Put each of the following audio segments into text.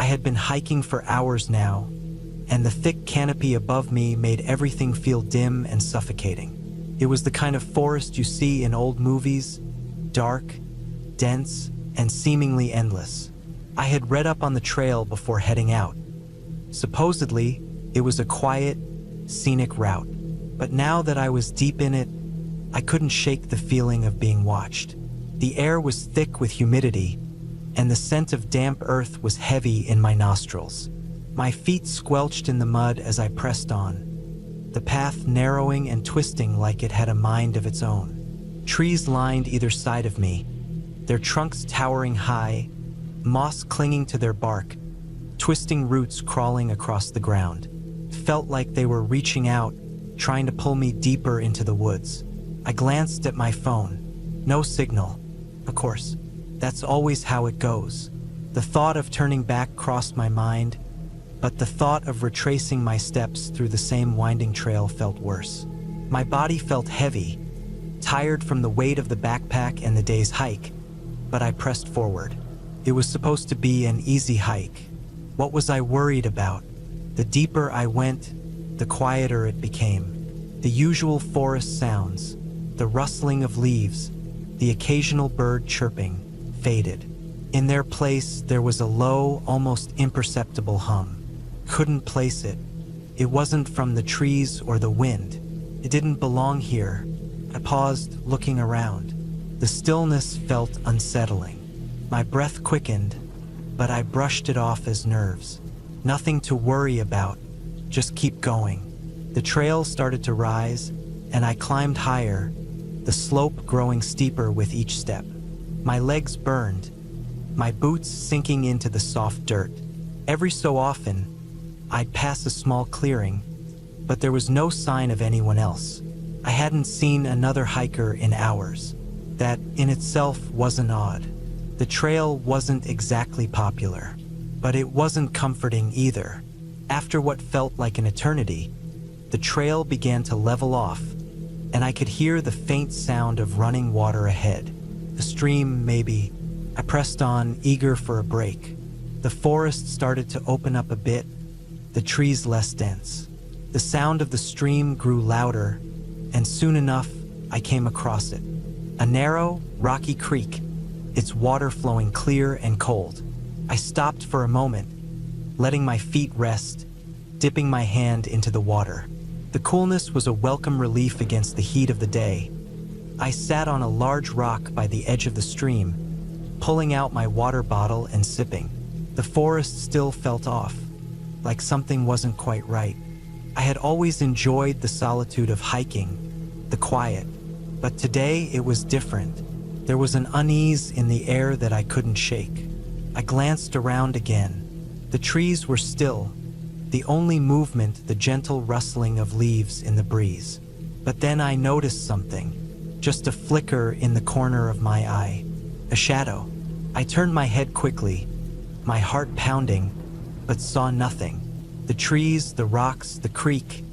I had been hiking for hours now, and the thick canopy above me made everything feel dim and suffocating. It was the kind of forest you see in old movies, dark, dense, and seemingly endless. I had read up on the trail before heading out. Supposedly, it was a quiet, scenic route, but now that I was deep in it, I couldn't shake the feeling of being watched. The air was thick with humidity, and the scent of damp earth was heavy in my nostrils. My feet squelched in the mud as I pressed on, the path narrowing and twisting like it had a mind of its own. Trees lined either side of me, their trunks towering high, moss clinging to their bark, twisting roots crawling across the ground. It felt like they were reaching out, trying to pull me deeper into the woods. I glanced at my phone. No signal. Of course, that's always how it goes. The thought of turning back crossed my mind, but the thought of retracing my steps through the same winding trail felt worse. My body felt heavy, tired from the weight of the backpack and the day's hike, but I pressed forward. It was supposed to be an easy hike. What was I worried about? The deeper I went, the quieter it became. The usual forest sounds, the rustling of leaves, the occasional bird chirping, faded. In their place, there was a low, almost imperceptible hum. Couldn't place it. It wasn't from the trees or the wind. It didn't belong here. I paused, looking around. The stillness felt unsettling. My breath quickened, but I brushed it off as nerves. Nothing to worry about, just keep going. The trail started to rise, and I climbed higher, the slope growing steeper with each step. My legs burned, my boots sinking into the soft dirt. Every so often, I'd pass a small clearing, but there was no sign of anyone else. I hadn't seen another hiker in hours. That in itself wasn't odd. The trail wasn't exactly popular, but it wasn't comforting either. After what felt like an eternity, the trail began to level off, and I could hear the faint sound of running water ahead. A stream, maybe. I pressed on, eager for a break. The forest started to open up a bit, the trees less dense. The sound of the stream grew louder, and soon enough, I came across it. A narrow, rocky creek, its water flowing clear and cold. I stopped for a moment, letting my feet rest, dipping my hand into the water. The coolness was a welcome relief against the heat of the day. I sat on a large rock by the edge of the stream, pulling out my water bottle and sipping. The forest still felt off, like something wasn't quite right. I had always enjoyed the solitude of hiking, the quiet, but today it was different. There was an unease in the air that I couldn't shake. I glanced around again. The trees were still, the only movement the gentle rustling of leaves in the breeze. But then I noticed something, just a flicker in the corner of my eye, a shadow. I turned my head quickly, my heart pounding, but saw nothing. The trees, the rocks, the creek,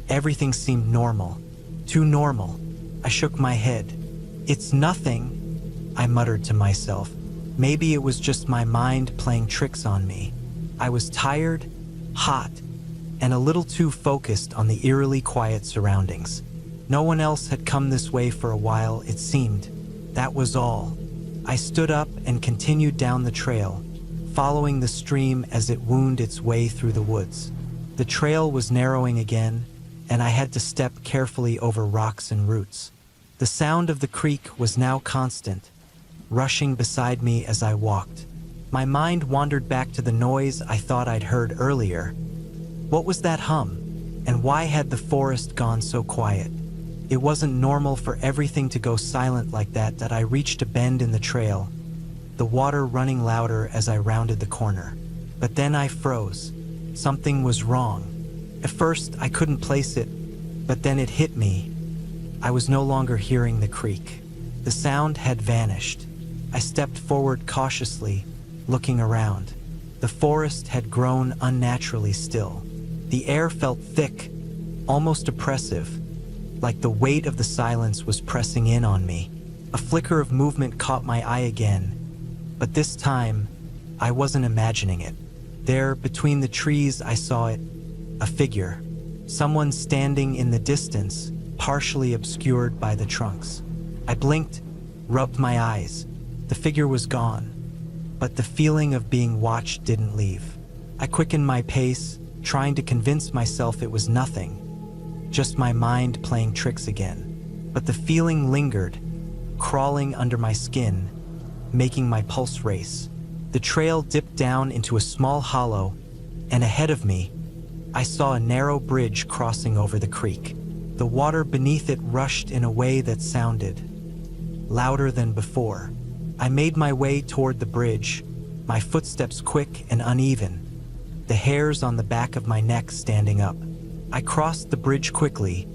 everything seemed normal, too normal. I shook my head. It's nothing, I muttered to myself. Maybe it was just my mind playing tricks on me. I was tired, hot, and a little too focused on the eerily quiet surroundings. No one else had come this way for a while, it seemed. That was all. I stood up and continued down the trail, following the stream as it wound its way through the woods. The trail was narrowing again, and I had to step carefully over rocks and roots. The sound of the creek was now constant, rushing beside me as I walked. My mind wandered back to the noise I thought I'd heard earlier. What was that hum, and why had the forest gone so quiet? It wasn't normal for everything to go silent like that. I reached a bend in the trail, the water running louder as I rounded the corner. But then I froze. Something was wrong. At first, I couldn't place it, but then it hit me. I was no longer hearing the creek. The sound had vanished. I stepped forward cautiously, looking around. The forest had grown unnaturally still. The air felt thick, almost oppressive, like the weight of the silence was pressing in on me. A flicker of movement caught my eye again, but this time, I wasn't imagining it. There, between the trees, I saw it, a figure. Someone standing in the distance, partially obscured by the trunks. I blinked, rubbed my eyes. The figure was gone, but the feeling of being watched didn't leave. I quickened my pace, trying to convince myself it was nothing, just my mind playing tricks again. But the feeling lingered, crawling under my skin, making my pulse race. The trail dipped down into a small hollow, and ahead of me, I saw a narrow bridge crossing over the creek. The water beneath it rushed in a way that sounded louder than before. I made my way toward the bridge, my footsteps quick and uneven, the hairs on the back of my neck standing up. I crossed the bridge quickly,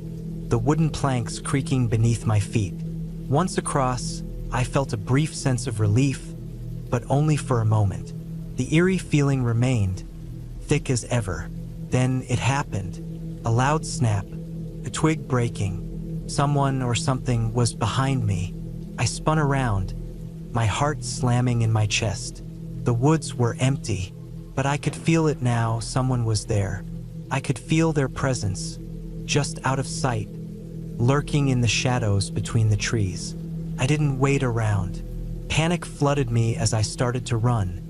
the wooden planks creaking beneath my feet. Once across, I felt a brief sense of relief, but only for a moment. The eerie feeling remained, thick as ever. Then it happened. A loud snap, a twig breaking. Someone or something was behind me. I spun around, my heart slamming in my chest. The woods were empty, but I could feel it now. Someone was there. I could feel their presence, just out of sight, lurking in the shadows between the trees. I didn't wait around. Panic flooded me as I started to run,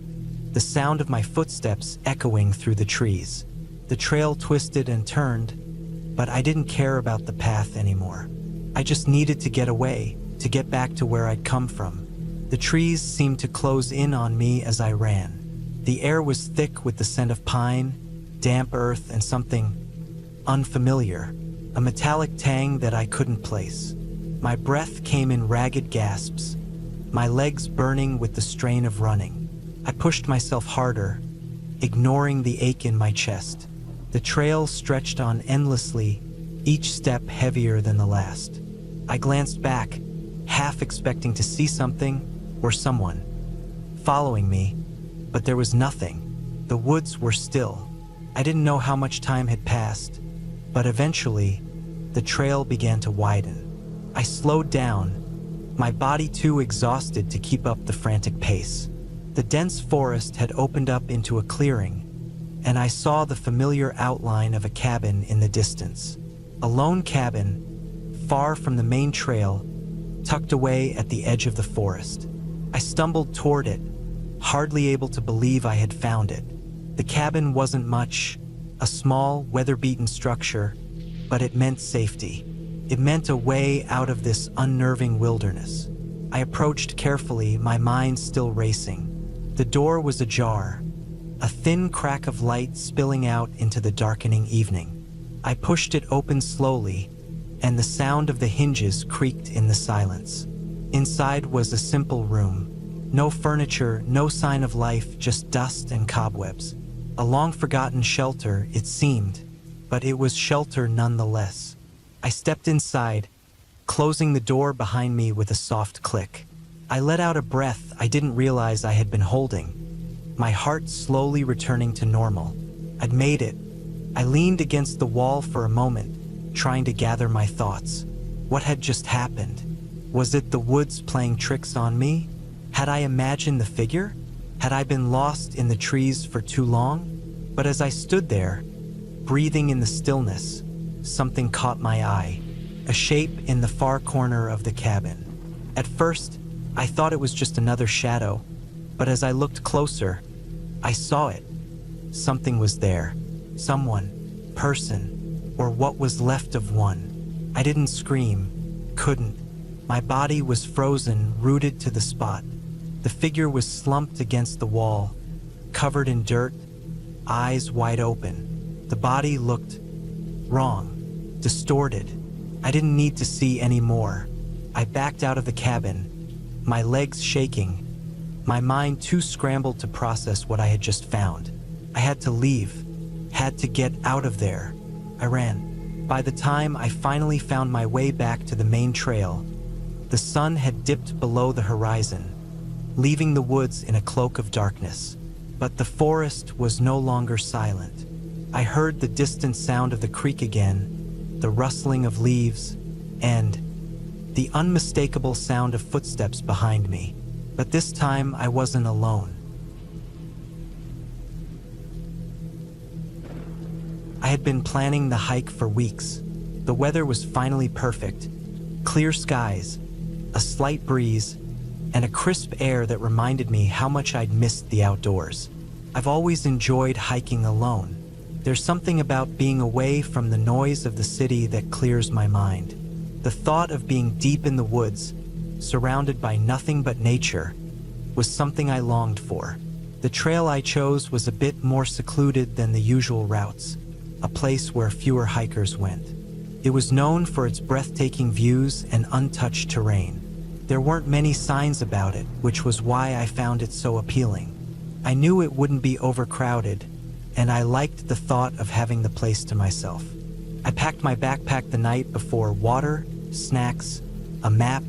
the sound of my footsteps echoing through the trees. The trail twisted and turned, but I didn't care about the path anymore. I just needed to get away, to get back to where I'd come from. The trees seemed to close in on me as I ran. The air was thick with the scent of pine, damp earth, and something unfamiliar, a metallic tang that I couldn't place. My breath came in ragged gasps, my legs burning with the strain of running. I pushed myself harder, ignoring the ache in my chest. The trail stretched on endlessly, each step heavier than the last. I glanced back, half expecting to see something or someone following me, but there was nothing. The woods were still. I didn't know how much time had passed, but eventually, the trail began to widen. I slowed down, my body too exhausted to keep up the frantic pace. The dense forest had opened up into a clearing, and I saw the familiar outline of a cabin in the distance. A lone cabin, far from the main trail, tucked away at the edge of the forest. I stumbled toward it, hardly able to believe I had found it. The cabin wasn't much, a small, weather-beaten structure, but it meant safety. It meant a way out of this unnerving wilderness. I approached carefully, my mind still racing. The door was ajar, a thin crack of light spilling out into the darkening evening. I pushed it open slowly, and the sound of the hinges creaked in the silence. Inside was a simple room. No furniture, no sign of life, just dust and cobwebs. A long-forgotten shelter, it seemed, but it was shelter nonetheless. I stepped inside, closing the door behind me with a soft click. I let out a breath I didn't realize I had been holding, my heart slowly returning to normal. I'd made it. I leaned against the wall for a moment, trying to gather my thoughts. What had just happened? Was it the woods playing tricks on me? Had I imagined the figure? Had I been lost in the trees for too long? But as I stood there, breathing in the stillness, something caught my eye, a shape in the far corner of the cabin. At first, I thought it was just another shadow, but as I looked closer, I saw it. Something was there. Someone, person, or what was left of one. I didn't scream, couldn't. My body was frozen, rooted to the spot. The figure was slumped against the wall, covered in dirt, eyes wide open. The body looked wrong, distorted. I didn't need to see any more. I backed out of the cabin, my legs shaking, my mind too scrambled to process what I had just found. I had to leave, had to get out of there. I ran. By the time I finally found my way back to the main trail, the sun had dipped below the horizon, leaving the woods in a cloak of darkness. But the forest was no longer silent. I heard the distant sound of the creek again, the rustling of leaves, and the unmistakable sound of footsteps behind me. But this time I wasn't alone. I had been planning the hike for weeks. The weather was finally perfect. Clear skies, a slight breeze, and a crisp air that reminded me how much I'd missed the outdoors. I've always enjoyed hiking alone. There's something about being away from the noise of the city that clears my mind. The thought of being deep in the woods, surrounded by nothing but nature, was something I longed for. The trail I chose was a bit more secluded than the usual routes, a place where fewer hikers went. It was known for its breathtaking views and untouched terrain. There weren't many signs about it, which was why I found it so appealing. I knew it wouldn't be overcrowded, and I liked the thought of having the place to myself. I packed my backpack the night before: water, snacks, a map,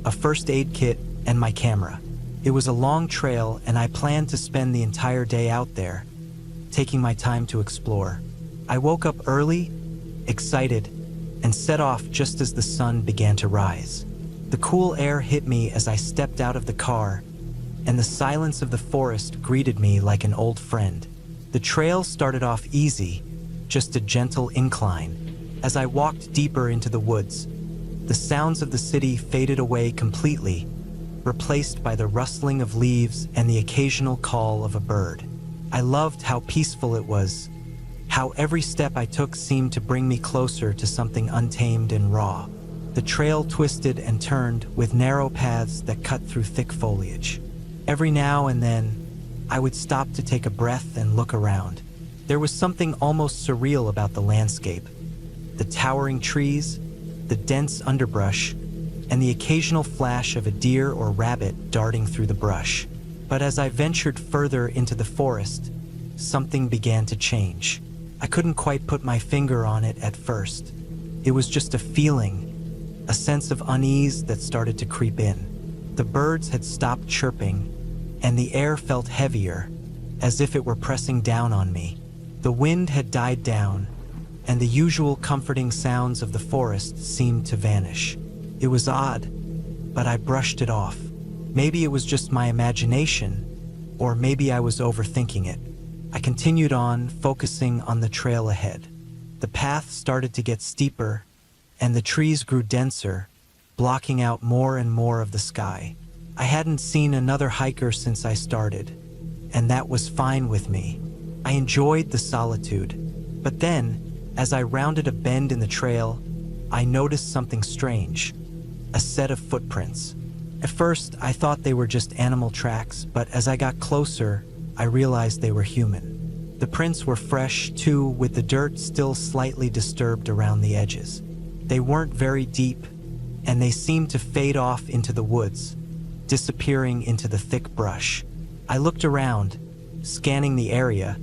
a first aid kit, and my camera. It was a long trail, and I planned to spend the entire day out there, taking my time to explore. I woke up early, excited, and set off just as the sun began to rise. The cool air hit me as I stepped out of the car, and the silence of the forest greeted me like an old friend. The trail started off easy, just a gentle incline. As I walked deeper into the woods, the sounds of the city faded away completely, replaced by the rustling of leaves and the occasional call of a bird. I loved how peaceful it was, how every step I took seemed to bring me closer to something untamed and raw. The trail twisted and turned with narrow paths that cut through thick foliage. Every now and then, I would stop to take a breath and look around. There was something almost surreal about the landscape. The towering trees, the dense underbrush, and the occasional flash of a deer or rabbit darting through the brush. But as I ventured further into the forest, something began to change. I couldn't quite put my finger on it at first. It was just a feeling, a sense of unease that started to creep in. The birds had stopped chirping, and the air felt heavier, as if it were pressing down on me. The wind had died down, and the usual comforting sounds of the forest seemed to vanish. It was odd, but I brushed it off. Maybe it was just my imagination, or maybe I was overthinking it. I continued on, focusing on the trail ahead. The path started to get steeper, and the trees grew denser, blocking out more and more of the sky. I hadn't seen another hiker since I started, and that was fine with me. I enjoyed the solitude. But then, as I rounded a bend in the trail, I noticed something strange: a set of footprints. At first, I thought they were just animal tracks, but as I got closer, I realized they were human. The prints were fresh, too, with the dirt still slightly disturbed around the edges. They weren't very deep, and they seemed to fade off into the woods, disappearing into the thick brush. I looked around, scanning the area,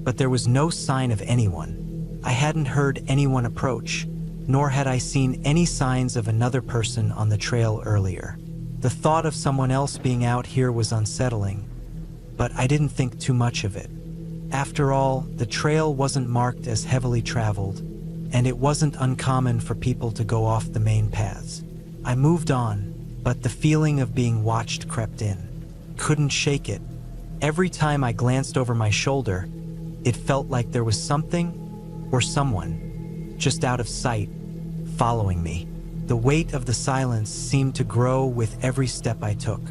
but there was no sign of anyone. I hadn't heard anyone approach, nor had I seen any signs of another person on the trail earlier. The thought of someone else being out here was unsettling, but I didn't think too much of it. After all, the trail wasn't marked as heavily traveled, and it wasn't uncommon for people to go off the main paths. I moved on, but the feeling of being watched crept in. Couldn't shake it. Every time I glanced over my shoulder, it felt like there was something or someone just out of sight, following me. The weight of the silence seemed to grow with every step I took.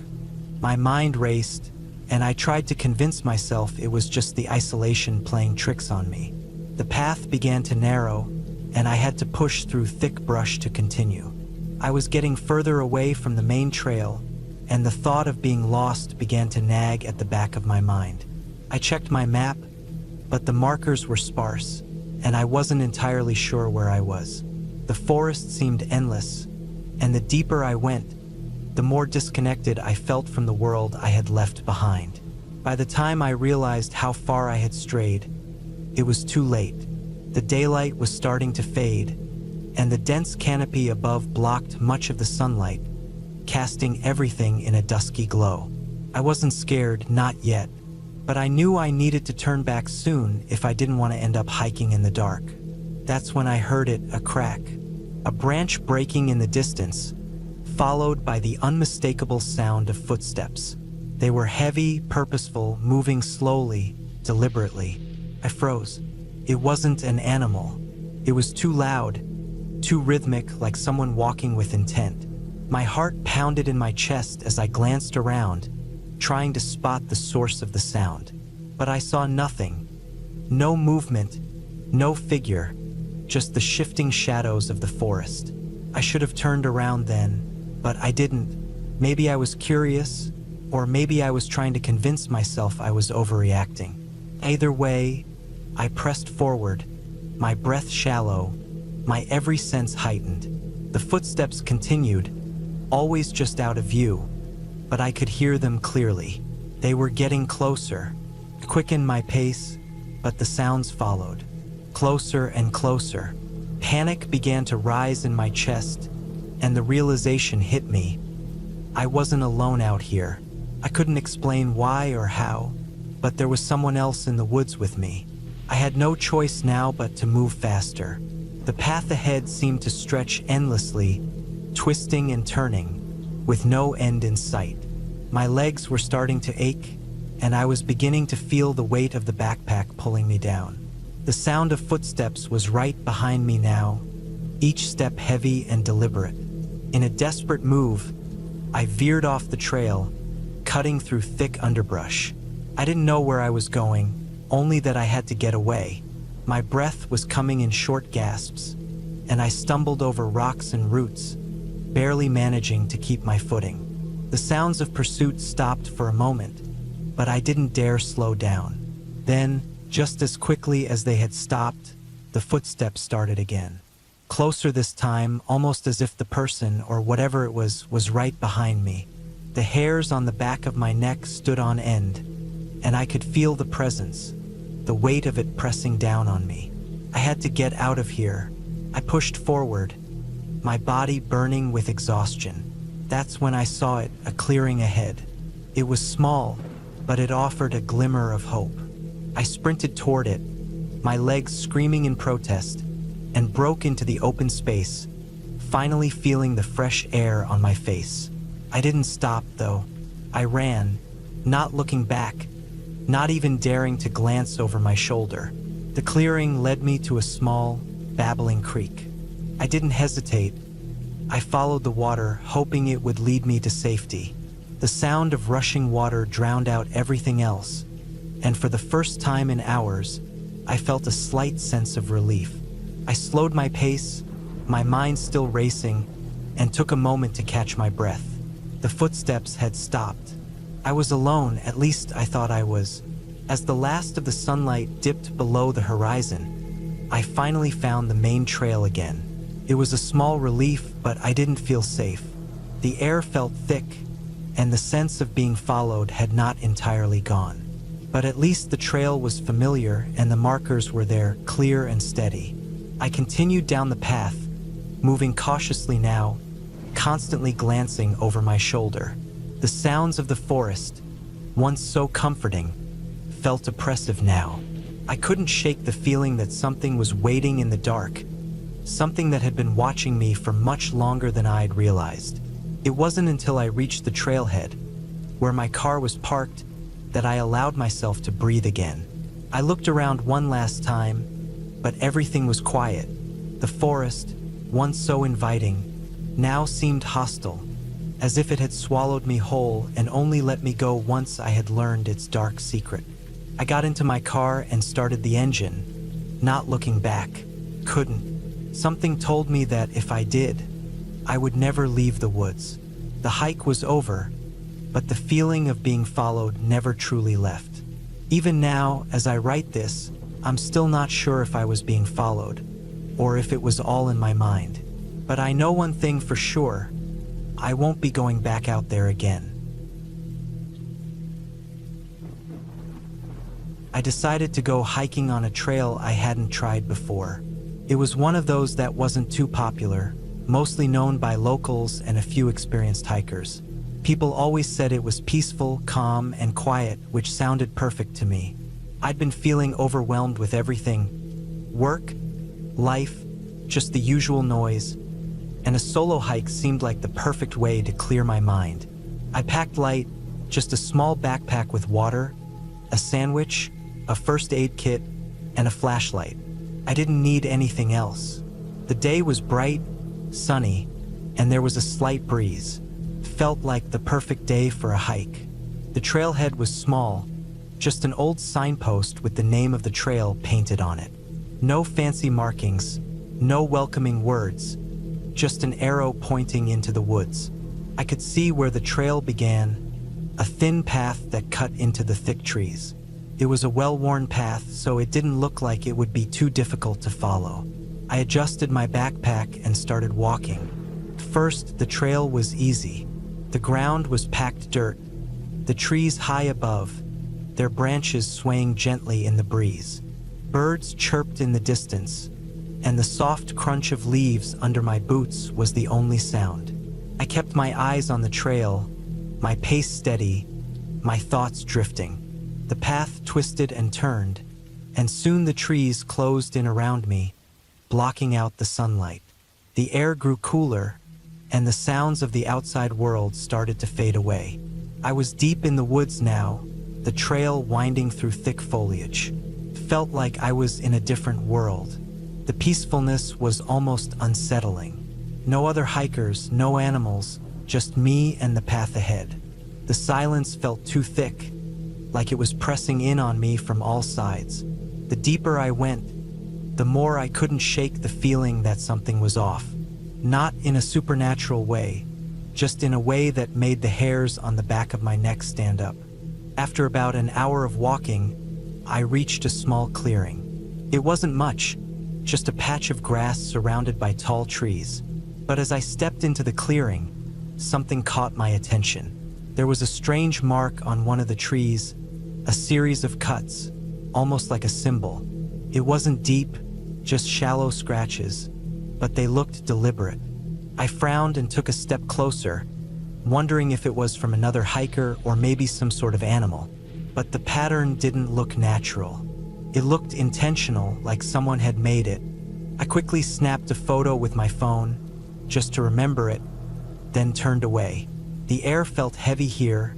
My mind raced, and I tried to convince myself it was just the isolation playing tricks on me. The path began to narrow, and I had to push through thick brush to continue. I was getting further away from the main trail, and the thought of being lost began to nag at the back of my mind. I checked my map, but the markers were sparse, and I wasn't entirely sure where I was. The forest seemed endless, and the deeper I went, the more disconnected I felt from the world I had left behind. By the time I realized how far I had strayed, it was too late. The daylight was starting to fade, and the dense canopy above blocked much of the sunlight, casting everything in a dusky glow. I wasn't scared, not yet, but I knew I needed to turn back soon if I didn't want to end up hiking in the dark. That's when I heard it, a crack, a branch breaking in the distance, followed by the unmistakable sound of footsteps. They were heavy, purposeful, moving slowly, deliberately. I froze. It wasn't an animal. It was too loud, too rhythmic, like someone walking with intent. My heart pounded in my chest as I glanced around, trying to spot the source of the sound. But I saw nothing. No movement, no figure, just the shifting shadows of the forest. I should have turned around then, but I didn't. Maybe I was curious, or maybe I was trying to convince myself I was overreacting. Either way, I pressed forward, my breath shallow, my every sense heightened. The footsteps continued, always just out of view, but I could hear them clearly. They were getting closer. I quickened my pace, but the sounds followed. Closer and closer. Panic began to rise in my chest, and the realization hit me. I wasn't alone out here. I couldn't explain why or how, but there was someone else in the woods with me. I had no choice now but to move faster. The path ahead seemed to stretch endlessly, twisting and turning, with no end in sight. My legs were starting to ache, and I was beginning to feel the weight of the backpack pulling me down. The sound of footsteps was right behind me now, each step heavy and deliberate. In a desperate move, I veered off the trail, cutting through thick underbrush. I didn't know where I was going, only that I had to get away. My breath was coming in short gasps, and I stumbled over rocks and roots, barely managing to keep my footing. The sounds of pursuit stopped for a moment, but I didn't dare slow down. Then, just as quickly as they had stopped, the footsteps started again. Closer this time, almost as if the person, or whatever it was right behind me. The hairs on the back of my neck stood on end, and I could feel the presence, the weight of it pressing down on me. I had to get out of here. I pushed forward, my body burning with exhaustion. That's when I saw it, a clearing ahead. It was small, but it offered a glimmer of hope. I sprinted toward it, my legs screaming in protest, and broke into the open space, finally feeling the fresh air on my face. I didn't stop, though. I ran, not looking back, not even daring to glance over my shoulder. The clearing led me to a small, babbling creek. I didn't hesitate. I followed the water, hoping it would lead me to safety. The sound of rushing water drowned out everything else, and for the first time in hours, I felt a slight sense of relief. I slowed my pace, my mind still racing, and took a moment to catch my breath. The footsteps had stopped. I was alone, at least I thought I was. As the last of the sunlight dipped below the horizon, I finally found the main trail again. It was a small relief, but I didn't feel safe. The air felt thick, and the sense of being followed had not entirely gone. But at least the trail was familiar and the markers were there, clear and steady. I continued down the path, moving cautiously now, constantly glancing over my shoulder. The sounds of the forest, once so comforting, felt oppressive now. I couldn't shake the feeling that something was waiting in the dark, something that had been watching me for much longer than I'd realized. It wasn't until I reached the trailhead, where my car was parked, that I allowed myself to breathe again. I looked around one last time, but everything was quiet. The forest, once so inviting, now seemed hostile, as if it had swallowed me whole and only let me go once I had learned its dark secret. I got into my car and started the engine, not looking back. Couldn't. Something told me that if I did, I would never leave the woods. The hike was over, but the feeling of being followed never truly left. Even now, as I write this, I'm still not sure if I was being followed, or if it was all in my mind. But I know one thing for sure: I won't be going back out there again. I decided to go hiking on a trail I hadn't tried before. It was one of those that wasn't too popular, mostly known by locals and a few experienced hikers. People always said it was peaceful, calm, and quiet, which sounded perfect to me. I'd been feeling overwhelmed with everything: work, life, just the usual noise, and a solo hike seemed like the perfect way to clear my mind. I packed light, just a small backpack with water, a sandwich, a first aid kit, and a flashlight. I didn't need anything else. The day was bright, sunny, and there was a slight breeze. Felt like the perfect day for a hike. The trailhead was small, just an old signpost with the name of the trail painted on it. No fancy markings, no welcoming words, just an arrow pointing into the woods. I could see where the trail began, a thin path that cut into the thick trees. It was a well-worn path, so it didn't look like it would be too difficult to follow. I adjusted my backpack and started walking. First, the trail was easy. The ground was packed dirt, the trees high above, their branches swaying gently in the breeze. Birds chirped in the distance, and the soft crunch of leaves under my boots was the only sound. I kept my eyes on the trail, my pace steady, my thoughts drifting. The path twisted and turned, and soon the trees closed in around me, blocking out the sunlight. The air grew cooler, and the sounds of the outside world started to fade away. I was deep in the woods now, the trail winding through thick foliage. Felt like I was in a different world. The peacefulness was almost unsettling. No other hikers, no animals, just me and the path ahead. The silence felt too thick, like it was pressing in on me from all sides. The deeper I went, the more I couldn't shake the feeling that something was off. Not in a supernatural way, just in a way that made the hairs on the back of my neck stand up. After about an hour of walking, I reached a small clearing. It wasn't much, just a patch of grass surrounded by tall trees. But as I stepped into the clearing, something caught my attention. There was a strange mark on one of the trees, a series of cuts, almost like a symbol. It wasn't deep, just shallow scratches, but they looked deliberate. I frowned and took a step closer, wondering if it was from another hiker or maybe some sort of animal. But the pattern didn't look natural. It looked intentional, like someone had made it. I quickly snapped a photo with my phone, just to remember it, then turned away. The air felt heavy here,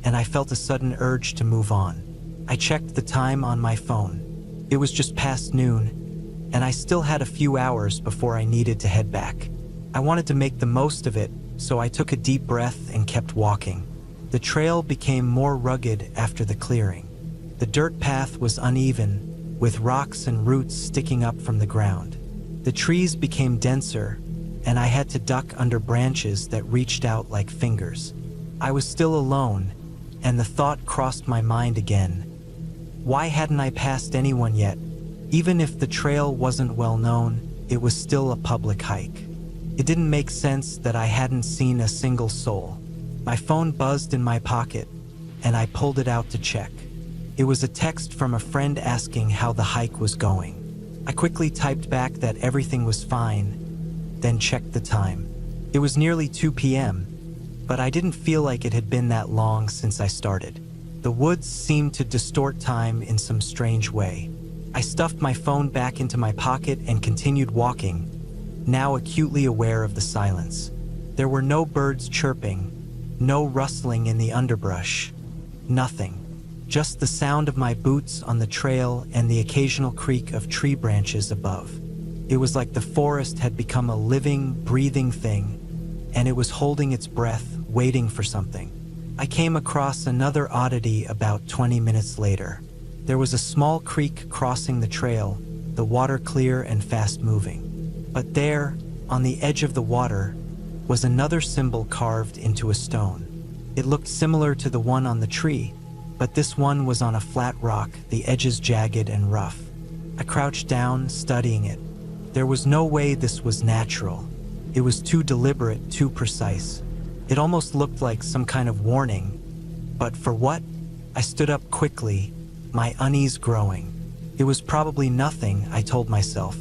and I felt a sudden urge to move on. I checked the time on my phone. It was just past noon, and I still had a few hours before I needed to head back. I wanted to make the most of it, so I took a deep breath and kept walking. The trail became more rugged after the clearing. The dirt path was uneven, with rocks and roots sticking up from the ground. The trees became denser, and I had to duck under branches that reached out like fingers. I was still alone, and the thought crossed my mind again. Why hadn't I passed anyone yet? Even if the trail wasn't well known, it was still a public hike. It didn't make sense that I hadn't seen a single soul. My phone buzzed in my pocket, and I pulled it out to check. It was a text from a friend asking how the hike was going. I quickly typed back that everything was fine, then checked the time. It was nearly 2 p.m., but I didn't feel like it had been that long since I started. The woods seemed to distort time in some strange way. I stuffed my phone back into my pocket and continued walking, now acutely aware of the silence. There were no birds chirping, no rustling in the underbrush, nothing. Just the sound of my boots on the trail and the occasional creak of tree branches above. It was like the forest had become a living, breathing thing, and it was holding its breath, waiting for something. I came across another oddity about 20 minutes later. There was a small creek crossing the trail, the water clear and fast-moving. But there, on the edge of the water, was another symbol carved into a stone. It looked similar to the one on the tree, but this one was on a flat rock, the edges jagged and rough. I crouched down, studying it. There was no way this was natural. It was too deliberate, too precise. It almost looked like some kind of warning. But for what? I stood up quickly, my unease growing. It was probably nothing, I told myself.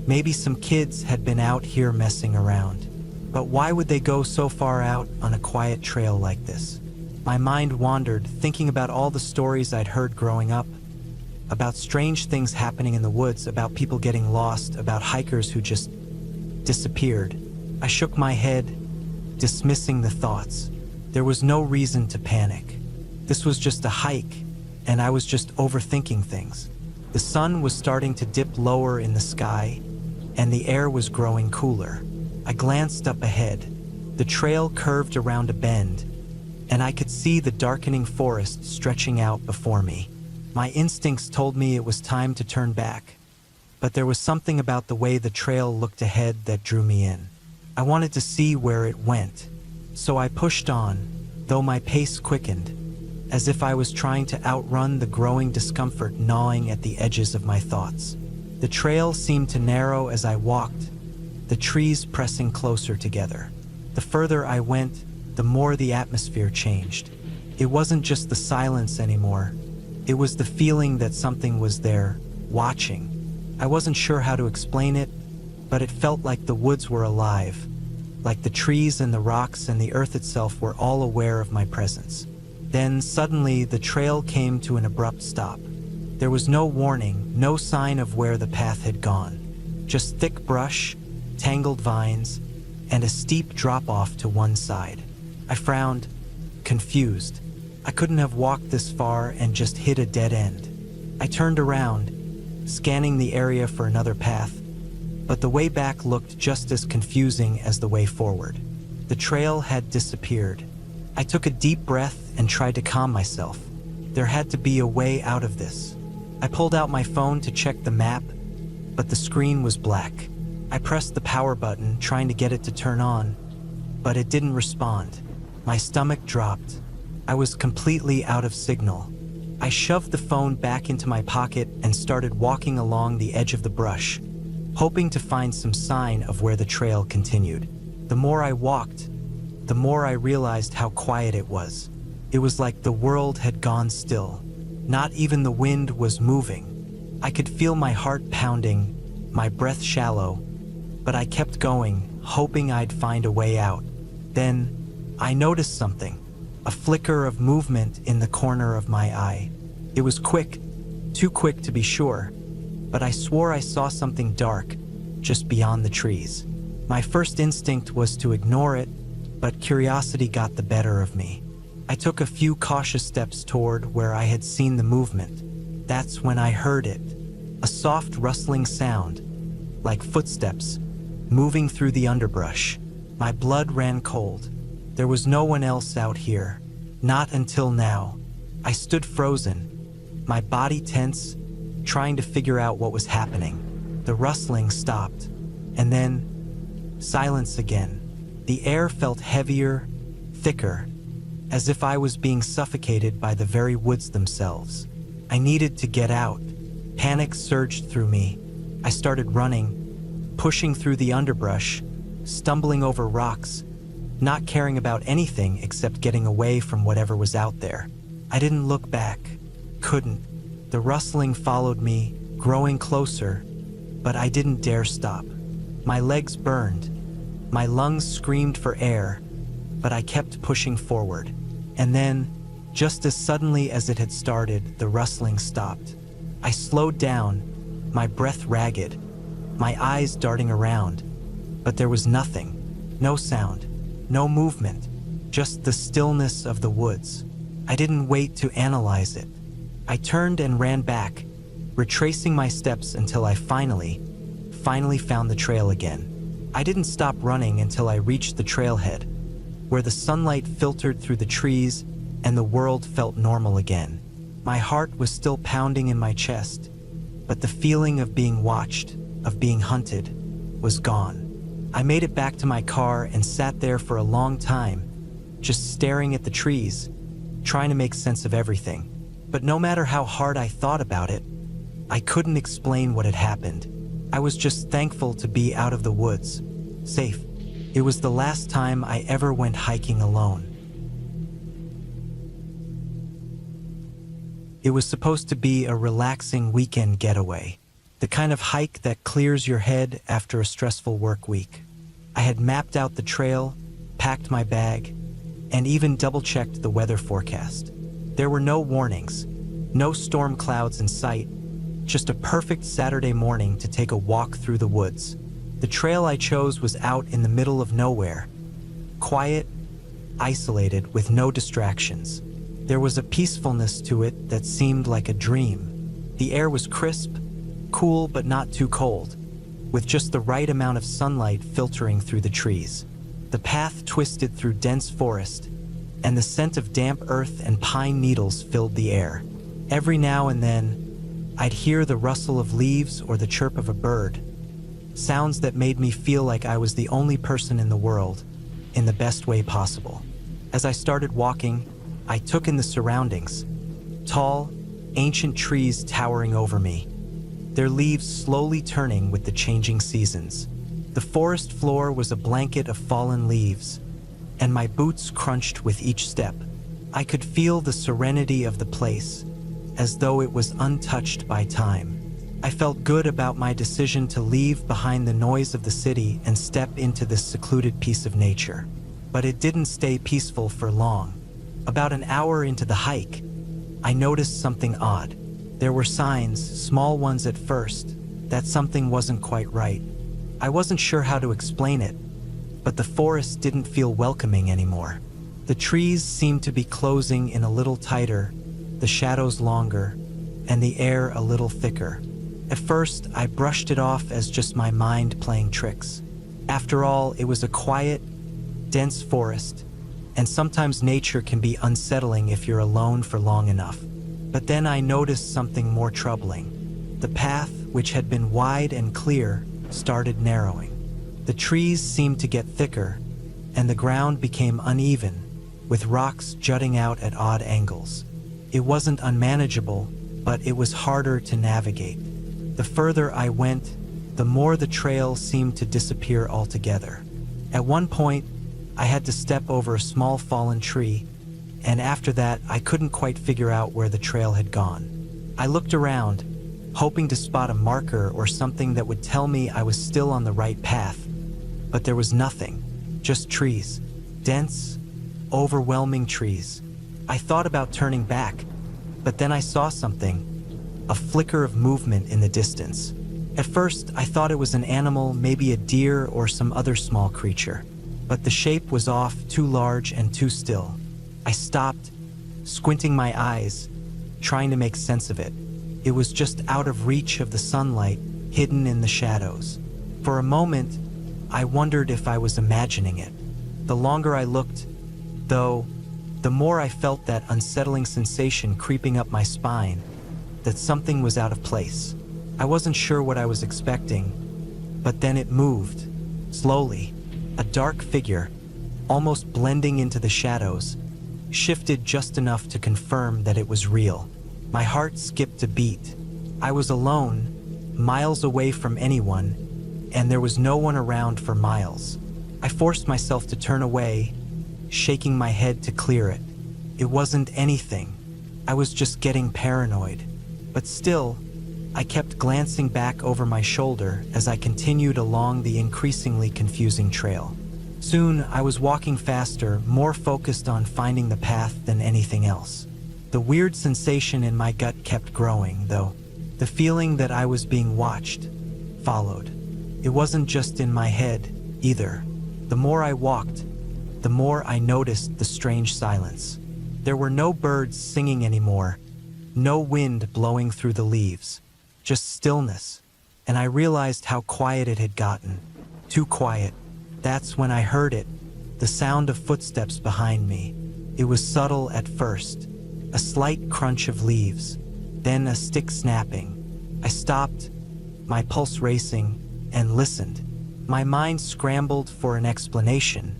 Maybe some kids had been out here messing around. But why would they go so far out on a quiet trail like this? My mind wandered, thinking about all the stories I'd heard growing up, about strange things happening in the woods, about people getting lost, about hikers who just disappeared. I shook my head, dismissing the thoughts. There was no reason to panic. This was just a hike, and I was just overthinking things. The sun was starting to dip lower in the sky, and the air was growing cooler. I glanced up ahead. The trail curved around a bend, and I could see the darkening forest stretching out before me. My instincts told me it was time to turn back, but there was something about the way the trail looked ahead that drew me in. I wanted to see where it went, so I pushed on, though my pace quickened, as if I was trying to outrun the growing discomfort gnawing at the edges of my thoughts. The trail seemed to narrow as I walked, the trees pressing closer together. The further I went, the more the atmosphere changed. It wasn't just the silence anymore. It was the feeling that something was there, watching. I wasn't sure how to explain it, but it felt like the woods were alive, like the trees and the rocks and the earth itself were all aware of my presence. Then suddenly the trail came to an abrupt stop. There was no warning, no sign of where the path had gone. Just thick brush, tangled vines, and a steep drop-off to one side. I frowned, confused. I couldn't have walked this far and just hit a dead end. I turned around, scanning the area for another path, but the way back looked just as confusing as the way forward. The trail had disappeared. I took a deep breath and tried to calm myself. There had to be a way out of this. I pulled out my phone to check the map, but the screen was black. I pressed the power button, trying to get it to turn on, but it didn't respond. My stomach dropped. I was completely out of signal. I shoved the phone back into my pocket and started walking along the edge of the brush, hoping to find some sign of where the trail continued. The more I walked, the more I realized how quiet it was. It was like the world had gone still. Not even the wind was moving. I could feel my heart pounding, my breath shallow, but I kept going, hoping I'd find a way out. Then I noticed something, a flicker of movement in the corner of my eye. It was quick, too quick to be sure, but I swore I saw something dark just beyond the trees. My first instinct was to ignore it, but curiosity got the better of me. I took a few cautious steps toward where I had seen the movement. That's when I heard it, a soft rustling sound, like footsteps, moving through the underbrush. My blood ran cold. There was no one else out here, not until now. I stood frozen, my body tense, trying to figure out what was happening. The rustling stopped, and then silence again. The air felt heavier, thicker, as if I was being suffocated by the very woods themselves. I needed to get out. Panic surged through me. I started running, pushing through the underbrush, stumbling over rocks, not caring about anything except getting away from whatever was out there. I didn't look back, couldn't. The rustling followed me, growing closer, but I didn't dare stop. My legs burned. My lungs screamed for air, but I kept pushing forward. And then, just as suddenly as it had started, the rustling stopped. I slowed down, my breath ragged, my eyes darting around, but there was nothing. No sound, no movement, just the stillness of the woods. I didn't wait to analyze it. I turned and ran back, retracing my steps until I finally found the trail again. I didn't stop running until I reached the trailhead, where the sunlight filtered through the trees and the world felt normal again. My heart was still pounding in my chest, but the feeling of being watched, of being hunted, was gone. I made it back to my car and sat there for a long time, just staring at the trees, trying to make sense of everything. But no matter how hard I thought about it, I couldn't explain what had happened. I was just thankful to be out of the woods, safe. It was the last time I ever went hiking alone. It was supposed to be a relaxing weekend getaway, the kind of hike that clears your head after a stressful work week. I had mapped out the trail, packed my bag, and even double-checked the weather forecast. There were no warnings, no storm clouds in sight, just a perfect Saturday morning to take a walk through the woods. The trail I chose was out in the middle of nowhere, quiet, isolated, with no distractions. There was a peacefulness to it that seemed like a dream. The air was crisp, cool but not too cold, with just the right amount of sunlight filtering through the trees. The path twisted through dense forest, and the scent of damp earth and pine needles filled the air. Every now and then, I'd hear the rustle of leaves or the chirp of a bird, sounds that made me feel like I was the only person in the world, in the best way possible. As I started walking, I took in the surroundings. Tall, ancient trees towering over me, their leaves slowly turning with the changing seasons. The forest floor was a blanket of fallen leaves, and my boots crunched with each step. I could feel the serenity of the place, as though it was untouched by time. I felt good about my decision to leave behind the noise of the city and step into this secluded piece of nature. But it didn't stay peaceful for long. About an hour into the hike, I noticed something odd. There were signs, small ones at first, that something wasn't quite right. I wasn't sure how to explain it, but the forest didn't feel welcoming anymore. The trees seemed to be closing in a little tighter, the shadows longer, and the air a little thicker. At first, I brushed it off as just my mind playing tricks. After all, it was a quiet, dense forest, and sometimes nature can be unsettling if you're alone for long enough. But then I noticed something more troubling. The path, which had been wide and clear, started narrowing. The trees seemed to get thicker, and the ground became uneven, with rocks jutting out at odd angles. It wasn't unmanageable, but it was harder to navigate. The further I went, the more the trail seemed to disappear altogether. At one point, I had to step over a small fallen tree, and after that, I couldn't quite figure out where the trail had gone. I looked around, hoping to spot a marker or something that would tell me I was still on the right path, but there was nothing, just trees, dense, overwhelming trees. I thought about turning back, but then I saw something, a flicker of movement in the distance. At first, I thought it was an animal, maybe a deer or some other small creature, but the shape was off, too large and too still. I stopped, squinting my eyes, trying to make sense of it. It was just out of reach of the sunlight, hidden in the shadows. For a moment, I wondered if I was imagining it. The longer I looked, though, the more I felt that unsettling sensation creeping up my spine, that something was out of place. I wasn't sure what I was expecting, but then it moved, slowly. A dark figure, almost blending into the shadows, shifted just enough to confirm that it was real. My heart skipped a beat. I was alone, miles away from anyone, and there was no one around for miles. I forced myself to turn away, shaking my head to clear it. It wasn't anything. I was just getting paranoid. But still, I kept glancing back over my shoulder as I continued along the increasingly confusing trail. Soon, I was walking faster, more focused on finding the path than anything else. The weird sensation in my gut kept growing, though. The feeling that I was being watched followed. It wasn't just in my head, either. The more I walked, the more I noticed the strange silence. There were no birds singing anymore, no wind blowing through the leaves, just stillness, and I realized how quiet it had gotten. Too quiet. That's when I heard it, the sound of footsteps behind me. It was subtle at first, a slight crunch of leaves, then a stick snapping. I stopped, my pulse racing, and listened. My mind scrambled for an explanation.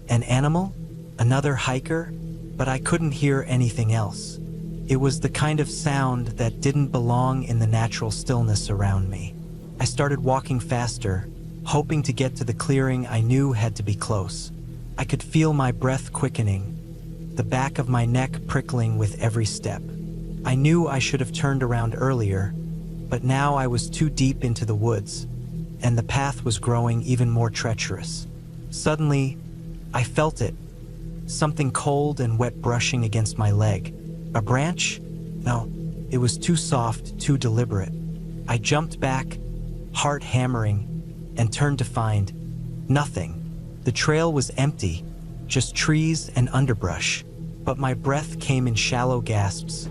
An animal? Another hiker? But I couldn't hear anything else. It was the kind of sound that didn't belong in the natural stillness around me. I started walking faster, hoping to get to the clearing I knew had to be close. I could feel my breath quickening, the back of my neck prickling with every step. I knew I should have turned around earlier, but now I was too deep into the woods, and the path was growing even more treacherous. Suddenly, I felt it, something cold and wet brushing against my leg. A branch? No, it was too soft, too deliberate. I jumped back, heart hammering, and turned to find nothing. The trail was empty, just trees and underbrush, but my breath came in shallow gasps,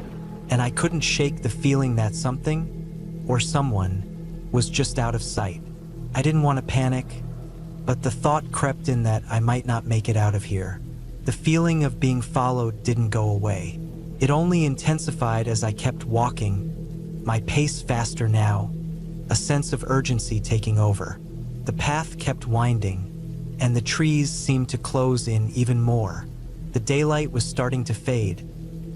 and I couldn't shake the feeling that something, or someone, was just out of sight. I didn't want to panic, but the thought crept in that I might not make it out of here. The feeling of being followed didn't go away. It only intensified as I kept walking, my pace faster now, a sense of urgency taking over. The path kept winding, and the trees seemed to close in even more. The daylight was starting to fade,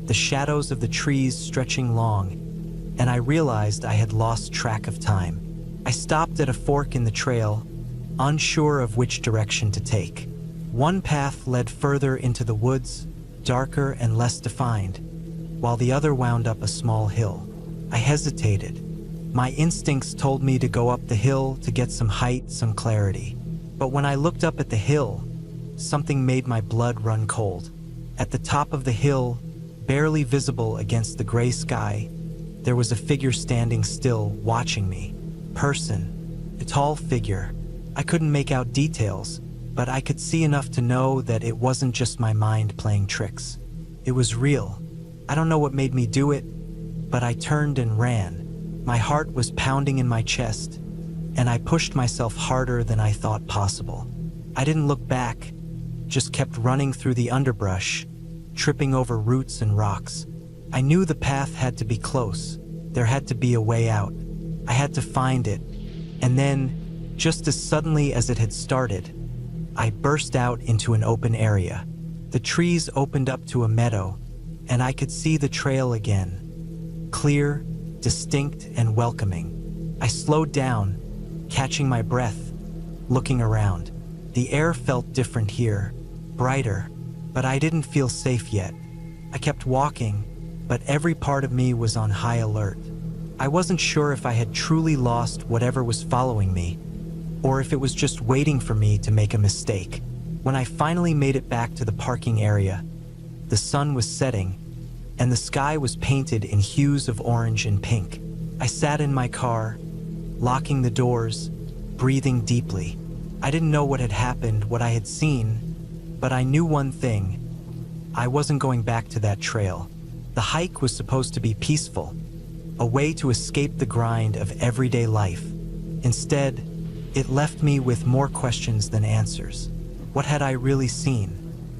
the shadows of the trees stretching long, and I realized I had lost track of time. I stopped at a fork in the trail, unsure of which direction to take. One path led further into the woods, darker and less defined, while the other wound up a small hill. I hesitated. My instincts told me to go up the hill to get some height, some clarity. But when I looked up at the hill, something made my blood run cold. At the top of the hill, barely visible against the gray sky, there was a figure standing still, watching me. A tall figure. I couldn't make out details, but I could see enough to know that it wasn't just my mind playing tricks. It was real. I don't know what made me do it, but I turned and ran. My heart was pounding in my chest, and I pushed myself harder than I thought possible. I didn't look back, just kept running through the underbrush, tripping over roots and rocks. I knew the path had to be close. There had to be a way out. I had to find it, and then, just as suddenly as it had started, I burst out into an open area. The trees opened up to a meadow, and I could see the trail again, clear, distinct, and welcoming. I slowed down, catching my breath, looking around. The air felt different here, brighter, but I didn't feel safe yet. I kept walking, but every part of me was on high alert. I wasn't sure if I had truly lost whatever was following me, or if it was just waiting for me to make a mistake. When I finally made it back to the parking area, the sun was setting, and the sky was painted in hues of orange and pink. I sat in my car, locking the doors, breathing deeply. I didn't know what had happened, what I had seen, but I knew one thing. I wasn't going back to that trail. The hike was supposed to be peaceful, a way to escape the grind of everyday life. Instead, it left me with more questions than answers. What had I really seen?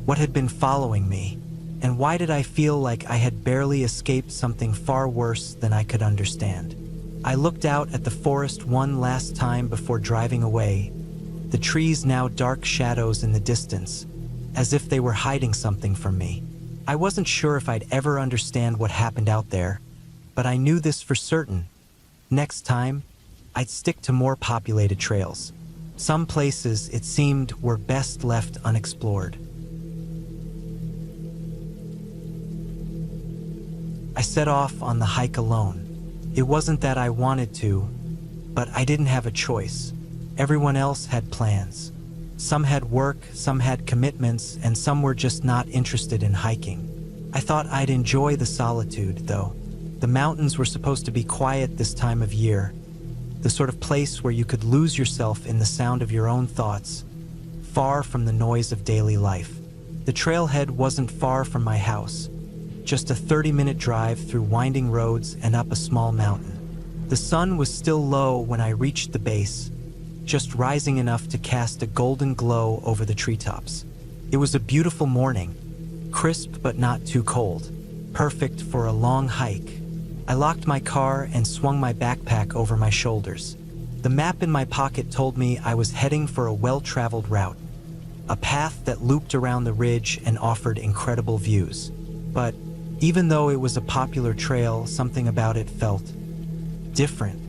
What had been following me? And why did I feel like I had barely escaped something far worse than I could understand? I looked out at the forest one last time before driving away, the trees now dark shadows in the distance, as if they were hiding something from me. I wasn't sure if I'd ever understand what happened out there, but I knew this for certain. Next time, I'd stick to more populated trails. Some places, it seemed, were best left unexplored. I set off on the hike alone. It wasn't that I wanted to, but I didn't have a choice. Everyone else had plans. Some had work, some had commitments, and some were just not interested in hiking. I thought I'd enjoy the solitude, though. The mountains were supposed to be quiet this time of year, the sort of place where you could lose yourself in the sound of your own thoughts, far from the noise of daily life. The trailhead wasn't far from my house, just a 30-minute drive through winding roads and up a small mountain. The sun was still low when I reached the base, just rising enough to cast a golden glow over the treetops. It was a beautiful morning, crisp but not too cold, perfect for a long hike. I locked my car and swung my backpack over my shoulders. The map in my pocket told me I was heading for a well-traveled route, a path that looped around the ridge and offered incredible views. But even though it was a popular trail, something about it felt different.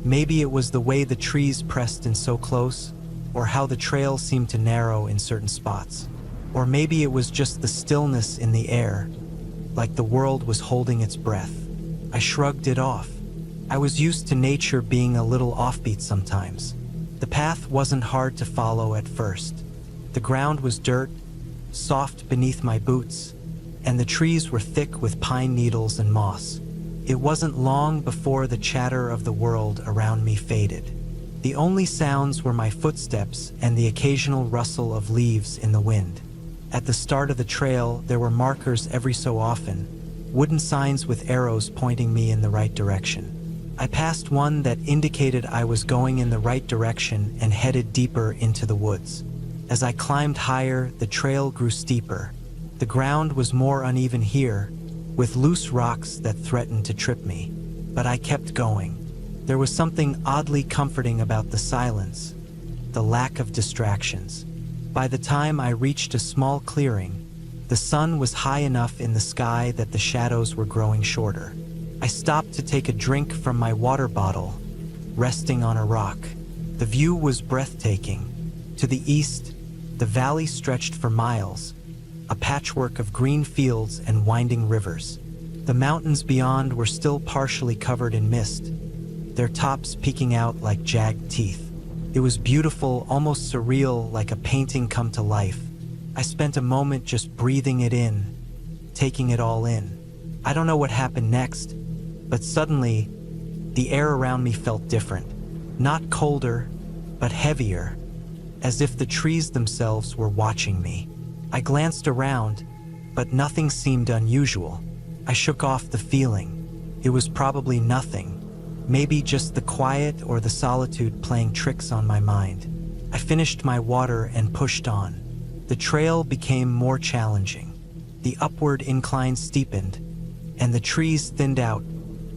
Maybe it was the way the trees pressed in so close, or how the trail seemed to narrow in certain spots. Or maybe it was just the stillness in the air, like the world was holding its breath. I shrugged it off. I was used to nature being a little offbeat sometimes. The path wasn't hard to follow at first. The ground was dirt, soft beneath my boots, and the trees were thick with pine needles and moss. It wasn't long before the chatter of the world around me faded. The only sounds were my footsteps and the occasional rustle of leaves in the wind. At the start of the trail, there were markers every so often, wooden signs with arrows pointing me in the right direction. I passed one that indicated I was going in the right direction and headed deeper into the woods. As I climbed higher, the trail grew steeper. The ground was more uneven here, with loose rocks that threatened to trip me. But I kept going. There was something oddly comforting about the silence, the lack of distractions. By the time I reached a small clearing, the sun was high enough in the sky that the shadows were growing shorter. I stopped to take a drink from my water bottle, resting on a rock. The view was breathtaking. To the east, the valley stretched for miles, a patchwork of green fields and winding rivers. The mountains beyond were still partially covered in mist, their tops peeking out like jagged teeth. It was beautiful, almost surreal, like a painting come to life. I spent a moment just breathing it in, taking it all in. I don't know what happened next, but suddenly, the air around me felt different. Not colder, but heavier, as if the trees themselves were watching me. I glanced around, but nothing seemed unusual. I shook off the feeling. It was probably nothing. Maybe just the quiet or the solitude playing tricks on my mind. I finished my water and pushed on. The trail became more challenging. The upward incline steepened, and the trees thinned out,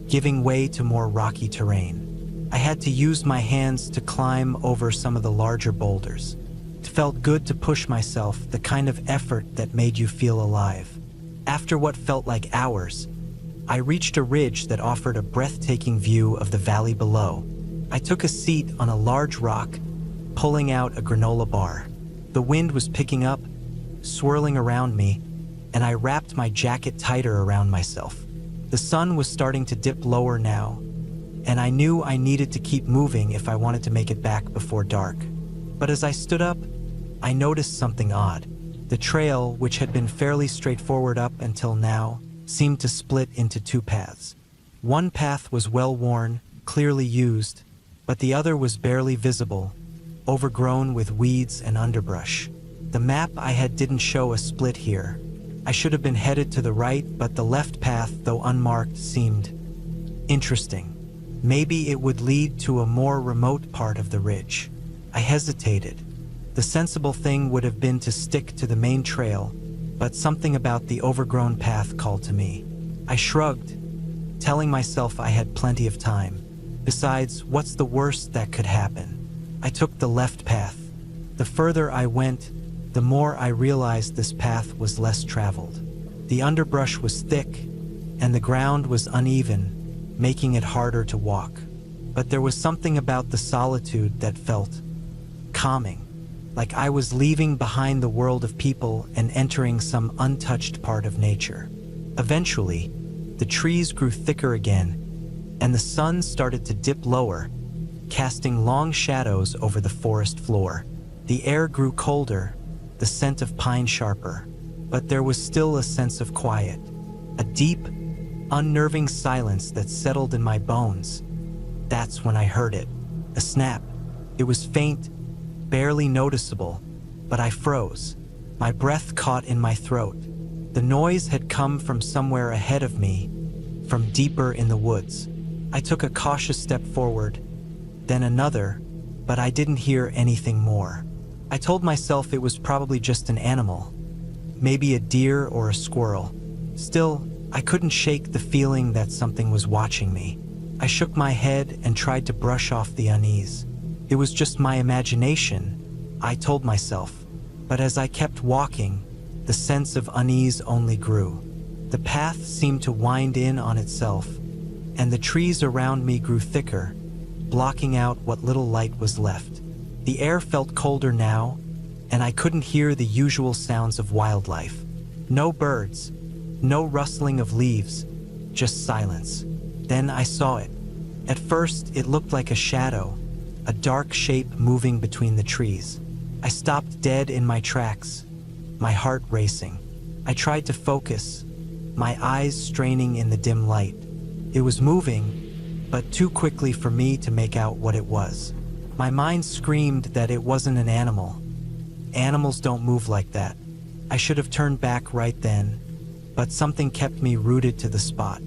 giving way to more rocky terrain. I had to use my hands to climb over some of the larger boulders. It felt good to push myself, the kind of effort that made you feel alive. After what felt like hours, I reached a ridge that offered a breathtaking view of the valley below. I took a seat on a large rock, pulling out a granola bar. The wind was picking up, swirling around me, and I wrapped my jacket tighter around myself. The sun was starting to dip lower now, and I knew I needed to keep moving if I wanted to make it back before dark. But as I stood up, I noticed something odd. The trail, which had been fairly straightforward up until now, seemed to split into two paths. One path was well-worn, clearly used, but the other was barely visible, overgrown with weeds and underbrush. The map I had didn't show a split here. I should have been headed to the right, but the left path, though unmarked, seemed interesting. Maybe it would lead to a more remote part of the ridge. I hesitated. The sensible thing would have been to stick to the main trail, but something about the overgrown path called to me. I shrugged, telling myself I had plenty of time. Besides, what's the worst that could happen? I took the left path. The further I went, the more I realized this path was less traveled. The underbrush was thick, and the ground was uneven, making it harder to walk. But there was something about the solitude that felt calming, like I was leaving behind the world of people and entering some untouched part of nature. Eventually, the trees grew thicker again, and the sun started to dip lower, casting long shadows over the forest floor. The air grew colder, the scent of pine sharper, but there was still a sense of quiet, a deep, unnerving silence that settled in my bones. That's when I heard it, a snap. It was faint, barely noticeable, but I froze. My breath caught in my throat. The noise had come from somewhere ahead of me, from deeper in the woods. I took a cautious step forward, then another, but I didn't hear anything more. I told myself it was probably just an animal, maybe a deer or a squirrel. Still, I couldn't shake the feeling that something was watching me. I shook my head and tried to brush off the unease. It was just my imagination, I told myself. But as I kept walking, the sense of unease only grew. The path seemed to wind in on itself, and the trees around me grew thicker, blocking out what little light was left. The air felt colder now, and I couldn't hear the usual sounds of wildlife. No birds, no rustling of leaves, just silence. Then I saw it. At first, it looked like a shadow, a dark shape moving between the trees. I stopped dead in my tracks, my heart racing. I tried to focus, my eyes straining in the dim light. It was moving, but too quickly for me to make out what it was. My mind screamed that it wasn't an animal. Animals don't move like that. I should have turned back right then, but something kept me rooted to the spot.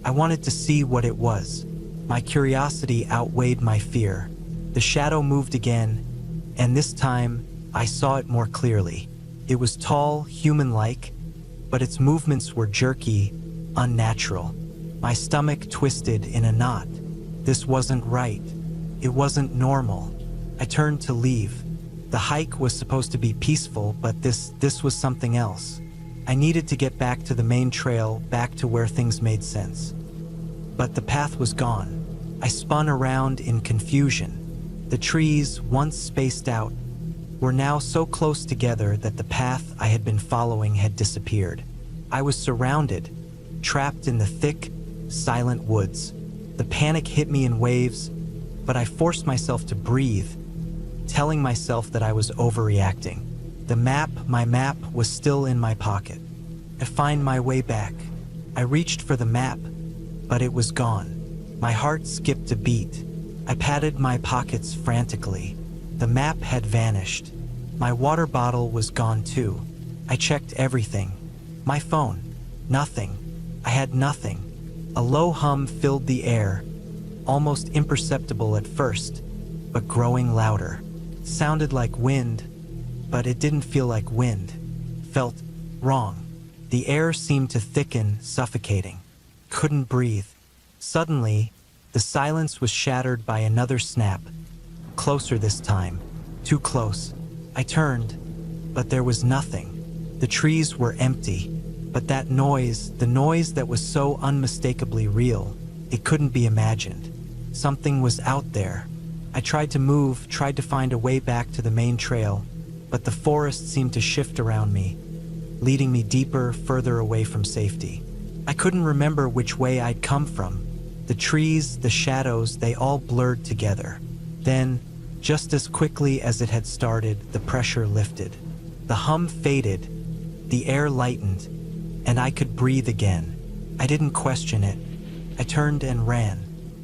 I wanted to see what it was. My curiosity outweighed my fear. The shadow moved again, and this time I saw it more clearly. It was tall, human-like, but its movements were jerky, unnatural. My stomach twisted in a knot. This wasn't right. It wasn't normal. I turned to leave. The hike was supposed to be peaceful, but this was something else. I needed to get back to the main trail, back to where things made sense. But the path was gone. I spun around in confusion. The trees, once spaced out, were now so close together that the path I had been following had disappeared. I was surrounded, trapped in the thick, silent woods. The panic hit me in waves, but I forced myself to breathe, telling myself that I was overreacting. My map was still in my pocket. I found my way back. I reached for the map, but it was gone. My heart skipped a beat. I patted my pockets frantically. The map had vanished. My water bottle was gone too. I checked everything. My phone. Nothing. I had nothing. A low hum filled the air, almost imperceptible at first, but growing louder. It sounded like wind, but it didn't feel like wind. Felt wrong. The air seemed to thicken, suffocating. Couldn't breathe. Suddenly, the silence was shattered by another snap. Closer this time. Too close. I turned, but there was nothing. The trees were empty, but that noise, the noise that was so unmistakably real, it couldn't be imagined. Something was out there. I tried to move, tried to find a way back to the main trail, but the forest seemed to shift around me, leading me deeper, further away from safety. I couldn't remember which way I'd come from. The trees, the shadows, they all blurred together. Then, just as quickly as it had started, the pressure lifted. The hum faded, the air lightened, and I could breathe again. I didn't question it. I turned and ran.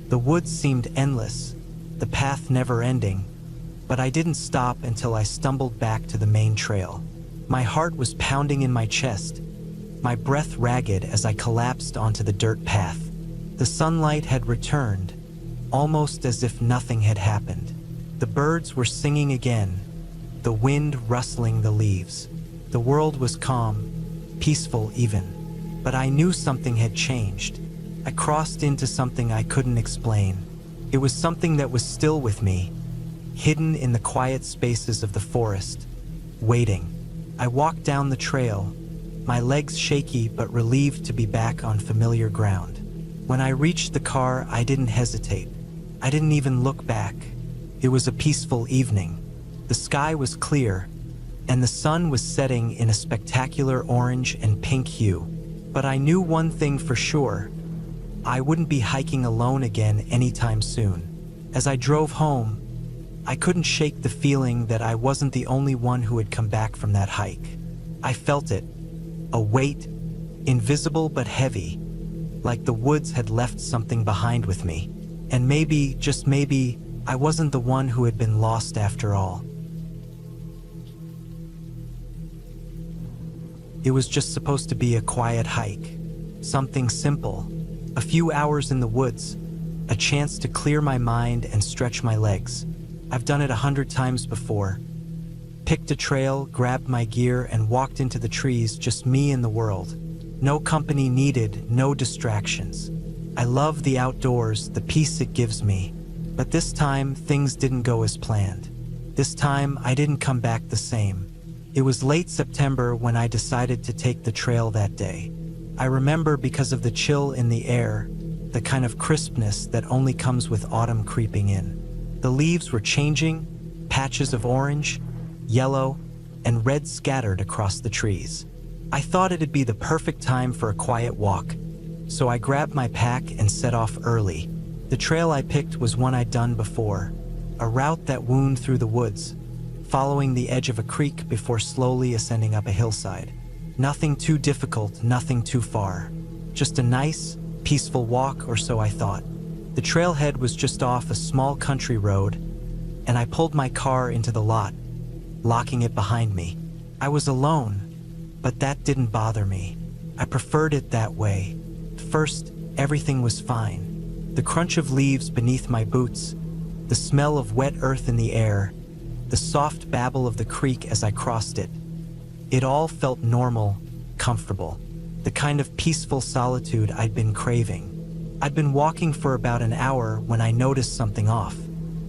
The woods seemed endless, the path never ending, but I didn't stop until I stumbled back to the main trail. My heart was pounding in my chest, my breath ragged as I collapsed onto the dirt path. The sunlight had returned, almost as if nothing had happened. The birds were singing again, the wind rustling the leaves. The world was calm, peaceful even, but I knew something had changed. I crossed into something I couldn't explain. It was something that was still with me, hidden in the quiet spaces of the forest, waiting. I walked down the trail, my legs shaky but relieved to be back on familiar ground. When I reached the car, I didn't hesitate. I didn't even look back. It was a peaceful evening. The sky was clear, and the sun was setting in a spectacular orange and pink hue. But I knew one thing for sure. I wouldn't be hiking alone again anytime soon. As I drove home, I couldn't shake the feeling that I wasn't the only one who had come back from that hike. I felt it, a weight, invisible but heavy, like the woods had left something behind with me. And maybe, just maybe, I wasn't the one who had been lost after all. It was just supposed to be a quiet hike, something simple, a few hours in the woods, a chance to clear my mind and stretch my legs. I've done it 100 times before. Picked a trail, grabbed my gear, and walked into the trees, just me and the world. No company needed, no distractions. I love the outdoors, the peace it gives me. But this time, things didn't go as planned. This time, I didn't come back the same. It was late September when I decided to take the trail that day. I remember because of the chill in the air, the kind of crispness that only comes with autumn creeping in. The leaves were changing, patches of orange, yellow, and red scattered across the trees. I thought it'd be the perfect time for a quiet walk, so I grabbed my pack and set off early. The trail I picked was one I'd done before, a route that wound through the woods, following the edge of a creek before slowly ascending up a hillside. Nothing too difficult, nothing too far. Just a nice, peaceful walk, or so I thought. The trailhead was just off a small country road, and I pulled my car into the lot, locking it behind me. I was alone, but that didn't bother me. I preferred it that way. At first, everything was fine. The crunch of leaves beneath my boots, the smell of wet earth in the air, the soft babble of the creek as I crossed it. It all felt normal, comfortable, the kind of peaceful solitude I'd been craving. I'd been walking for about an hour when I noticed something off.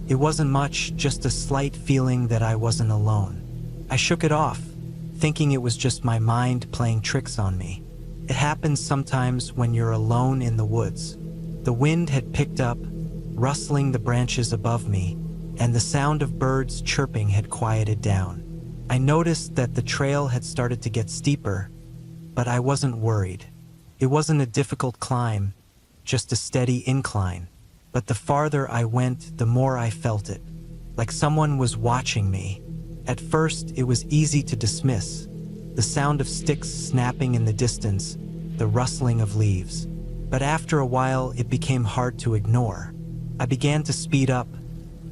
It wasn't much, just a slight feeling that I wasn't alone. I shook it off, thinking it was just my mind playing tricks on me. It happens sometimes when you're alone in the woods. The wind had picked up, rustling the branches above me, and the sound of birds chirping had quieted down. I noticed that the trail had started to get steeper, but I wasn't worried. It wasn't a difficult climb, just a steady incline. But the farther I went, the more I felt it, like someone was watching me. At first, it was easy to dismiss. The sound of sticks snapping in the distance, the rustling of leaves. But after a while, it became hard to ignore. I began to speed up,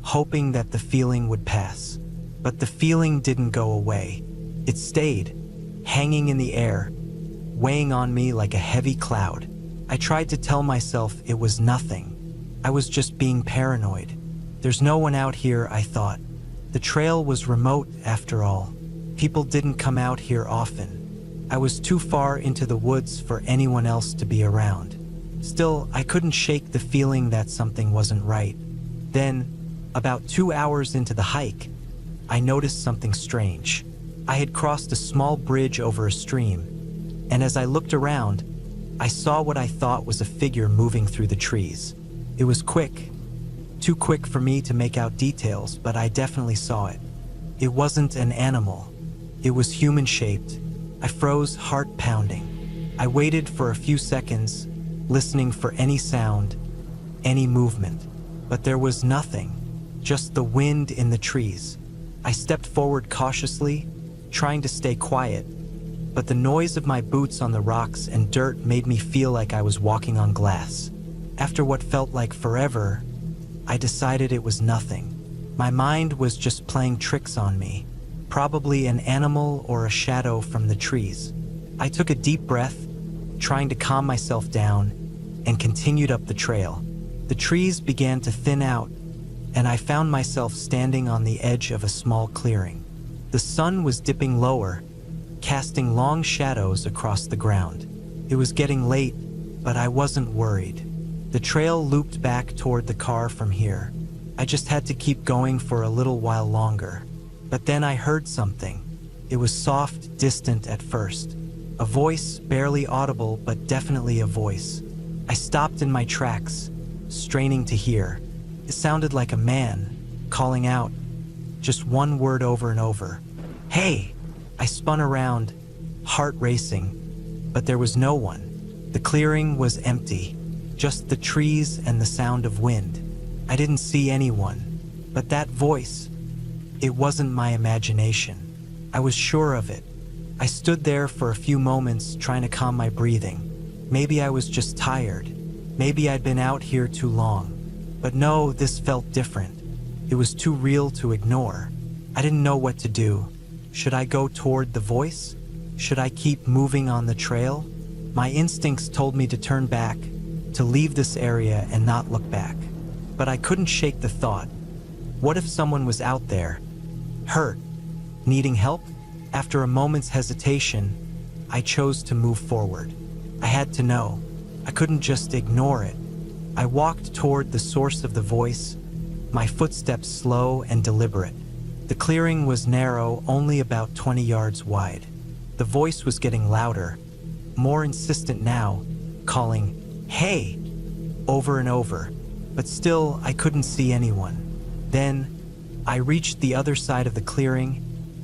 hoping that the feeling would pass. But the feeling didn't go away. It stayed, hanging in the air, weighing on me like a heavy cloud. I tried to tell myself it was nothing. I was just being paranoid. There's no one out here, I thought. The trail was remote, after all. People didn't come out here often. I was too far into the woods for anyone else to be around. Still, I couldn't shake the feeling that something wasn't right. Then, about 2 hours into the hike, I noticed something strange. I had crossed a small bridge over a stream, and as I looked around, I saw what I thought was a figure moving through the trees. It was quick. Too quick for me to make out details, but I definitely saw it. It wasn't an animal. It was human-shaped. I froze, heart pounding. I waited for a few seconds, listening for any sound, any movement. But there was nothing, just the wind in the trees. I stepped forward cautiously, trying to stay quiet, but the noise of my boots on the rocks and dirt made me feel like I was walking on glass. After what felt like forever, I decided it was nothing. My mind was just playing tricks on me, probably an animal or a shadow from the trees. I took a deep breath, trying to calm myself down, and continued up the trail. The trees began to thin out, and I found myself standing on the edge of a small clearing. The sun was dipping lower, casting long shadows across the ground. It was getting late, but I wasn't worried. The trail looped back toward the car from here. I just had to keep going for a little while longer. But then I heard something. It was soft, distant at first. A voice, barely audible, but definitely a voice. I stopped in my tracks, straining to hear. It sounded like a man, calling out, just one word over and over. "Hey!" I spun around, heart racing, but there was no one. The clearing was empty, just the trees and the sound of wind. I didn't see anyone, but that voice, it wasn't my imagination. I was sure of it. I stood there for a few moments trying to calm my breathing. Maybe I was just tired. Maybe I'd been out here too long. But no, this felt different. It was too real to ignore. I didn't know what to do. Should I go toward the voice? Should I keep moving on the trail? My instincts told me to turn back, to leave this area and not look back. But I couldn't shake the thought. What if someone was out there, hurt, needing help? After a moment's hesitation, I chose to move forward. I had to know. I couldn't just ignore it. I walked toward the source of the voice, my footsteps slow and deliberate. The clearing was narrow, only about 20 yards wide. The voice was getting louder, more insistent now, calling, "Hey!" over and over, but still I couldn't see anyone. Then, I reached the other side of the clearing,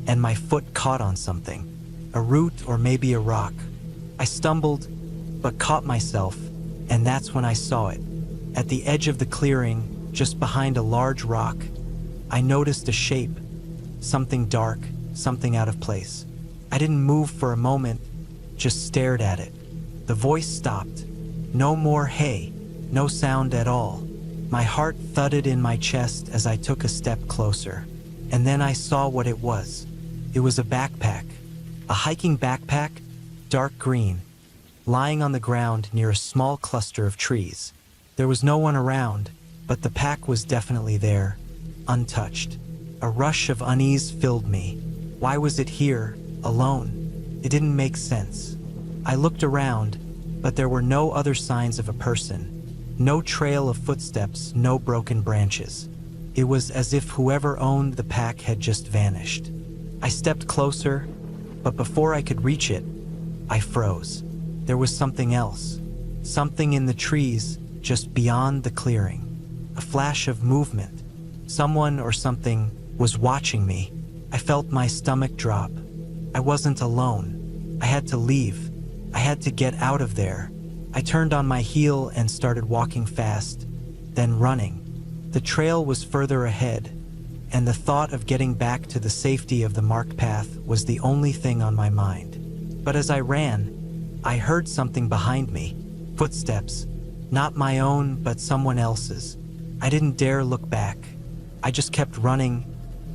and my foot caught on something, a root or maybe a rock. I stumbled, but caught myself, and that's when I saw it. At the edge of the clearing, just behind a large rock, I noticed a shape, something dark, something out of place. I didn't move for a moment, just stared at it. The voice stopped. No more "hey," no sound at all. My heart thudded in my chest as I took a step closer. And then I saw what it was. It was a backpack. A hiking backpack, dark green, lying on the ground near a small cluster of trees. There was no one around, but the pack was definitely there, untouched. A rush of unease filled me. Why was it here, alone? It didn't make sense. I looked around, but there were no other signs of a person. No trail of footsteps, no broken branches. It was as if whoever owned the pack had just vanished. I stepped closer, but before I could reach it, I froze. There was something else. Something in the trees, just beyond the clearing. A flash of movement. Someone or something was watching me. I felt my stomach drop. I wasn't alone. I had to leave. I had to get out of there. I turned on my heel and started walking fast, then running. The trail was further ahead, and the thought of getting back to the safety of the marked path was the only thing on my mind. But as I ran, I heard something behind me. Footsteps. Not my own, but someone else's. I didn't dare look back. I just kept running,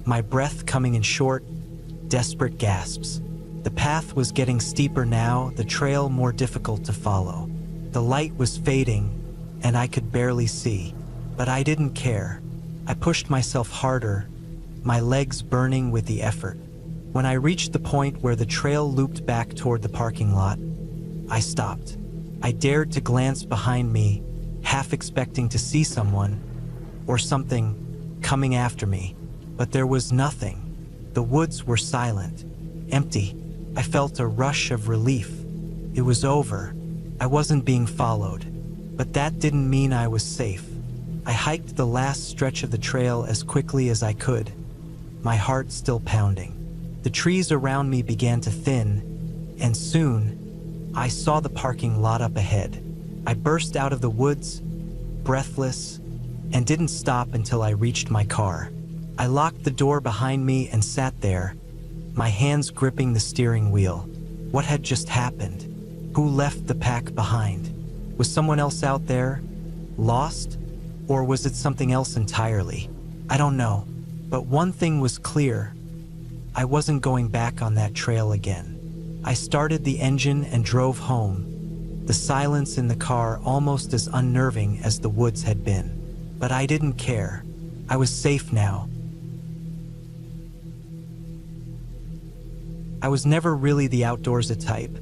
my breath coming in short, desperate gasps. The path was getting steeper now, the trail more difficult to follow. The light was fading, and I could barely see. But I didn't care. I pushed myself harder, my legs burning with the effort. When I reached the point where the trail looped back toward the parking lot, I stopped. I dared to glance behind me, half expecting to see someone or something coming after me. But there was nothing. The woods were silent, empty. I felt a rush of relief. It was over. I wasn't being followed. But that didn't mean I was safe. I hiked the last stretch of the trail as quickly as I could, my heart still pounding. The trees around me began to thin, and soon, I saw the parking lot up ahead. I burst out of the woods, breathless, and didn't stop until I reached my car. I locked the door behind me and sat there, my hands gripping the steering wheel. What had just happened? Who left the pack behind? Was someone else out there, lost? Or was it something else entirely? I don't know. But one thing was clear. I wasn't going back on that trail again. I started the engine and drove home, the silence in the car almost as unnerving as the woods had been. But I didn't care. I was safe now. I was never really the outdoorsy type,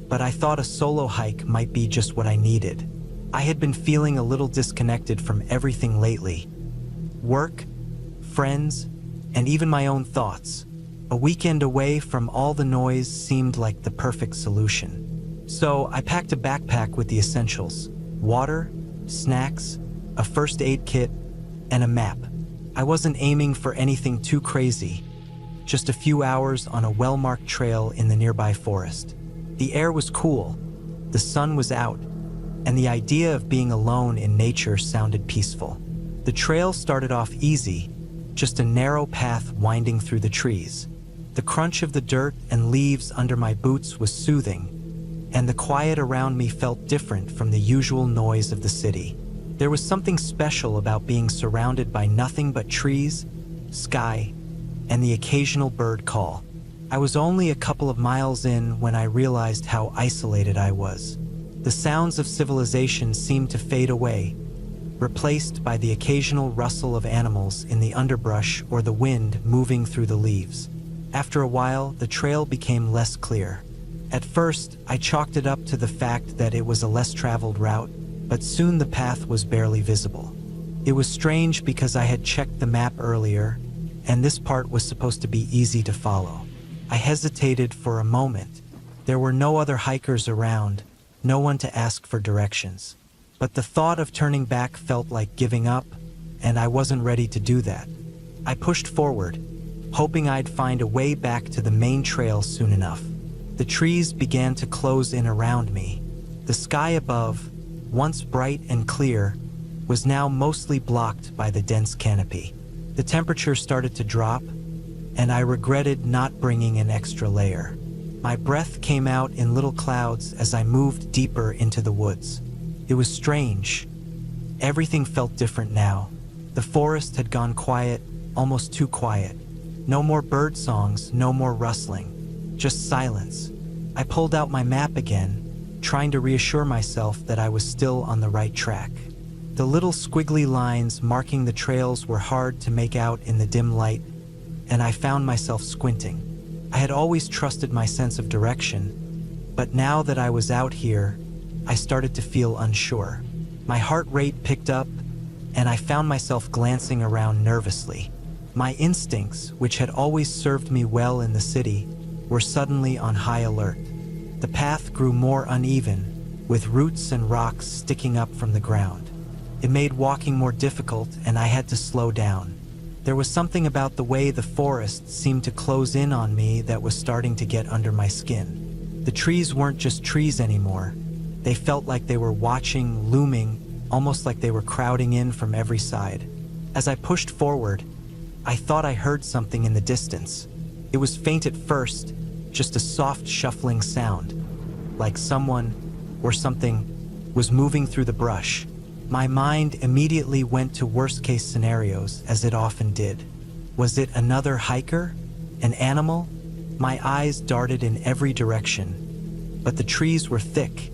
but I thought a solo hike might be just what I needed. I had been feeling a little disconnected from everything lately. Work, friends, and even my own thoughts. A weekend away from all the noise seemed like the perfect solution. So I packed a backpack with the essentials: water, snacks, a first aid kit, and a map. I wasn't aiming for anything too crazy, just a few hours on a well-marked trail in the nearby forest. The air was cool, the sun was out, and the idea of being alone in nature sounded peaceful. The trail started off easy, just a narrow path winding through the trees. The crunch of the dirt and leaves under my boots was soothing, and the quiet around me felt different from the usual noise of the city. There was something special about being surrounded by nothing but trees, sky, and the occasional bird call. I was only a couple of miles in when I realized how isolated I was. The sounds of civilization seemed to fade away, replaced by the occasional rustle of animals in the underbrush or the wind moving through the leaves. After a while, the trail became less clear. At first, I chalked it up to the fact that it was a less traveled route, but soon the path was barely visible. It was strange because I had checked the map earlier, and this part was supposed to be easy to follow. I hesitated for a moment. There were no other hikers around, no one to ask for directions. But the thought of turning back felt like giving up, and I wasn't ready to do that. I pushed forward, hoping I'd find a way back to the main trail soon enough. The trees began to close in around me. The sky above, once bright and clear, was now mostly blocked by the dense canopy. The temperature started to drop, and I regretted not bringing an extra layer. My breath came out in little clouds as I moved deeper into the woods. It was strange. Everything felt different now. The forest had gone quiet, almost too quiet. No more bird songs, no more rustling, just silence. I pulled out my map again, trying to reassure myself that I was still on the right track. The little squiggly lines marking the trails were hard to make out in the dim light, and I found myself squinting. I had always trusted my sense of direction, but now that I was out here, I started to feel unsure. My heart rate picked up, and I found myself glancing around nervously. My instincts, which had always served me well in the city, were suddenly on high alert. The path grew more uneven, with roots and rocks sticking up from the ground. It made walking more difficult, and I had to slow down. There was something about the way the forest seemed to close in on me that was starting to get under my skin. The trees weren't just trees anymore. They felt like they were watching, looming, almost like they were crowding in from every side. As I pushed forward, I thought I heard something in the distance. It was faint at first, just a soft shuffling sound, like someone or something was moving through the brush. My mind immediately went to worst-case scenarios, as it often did. Was it another hiker? An animal? My eyes darted in every direction, but the trees were thick,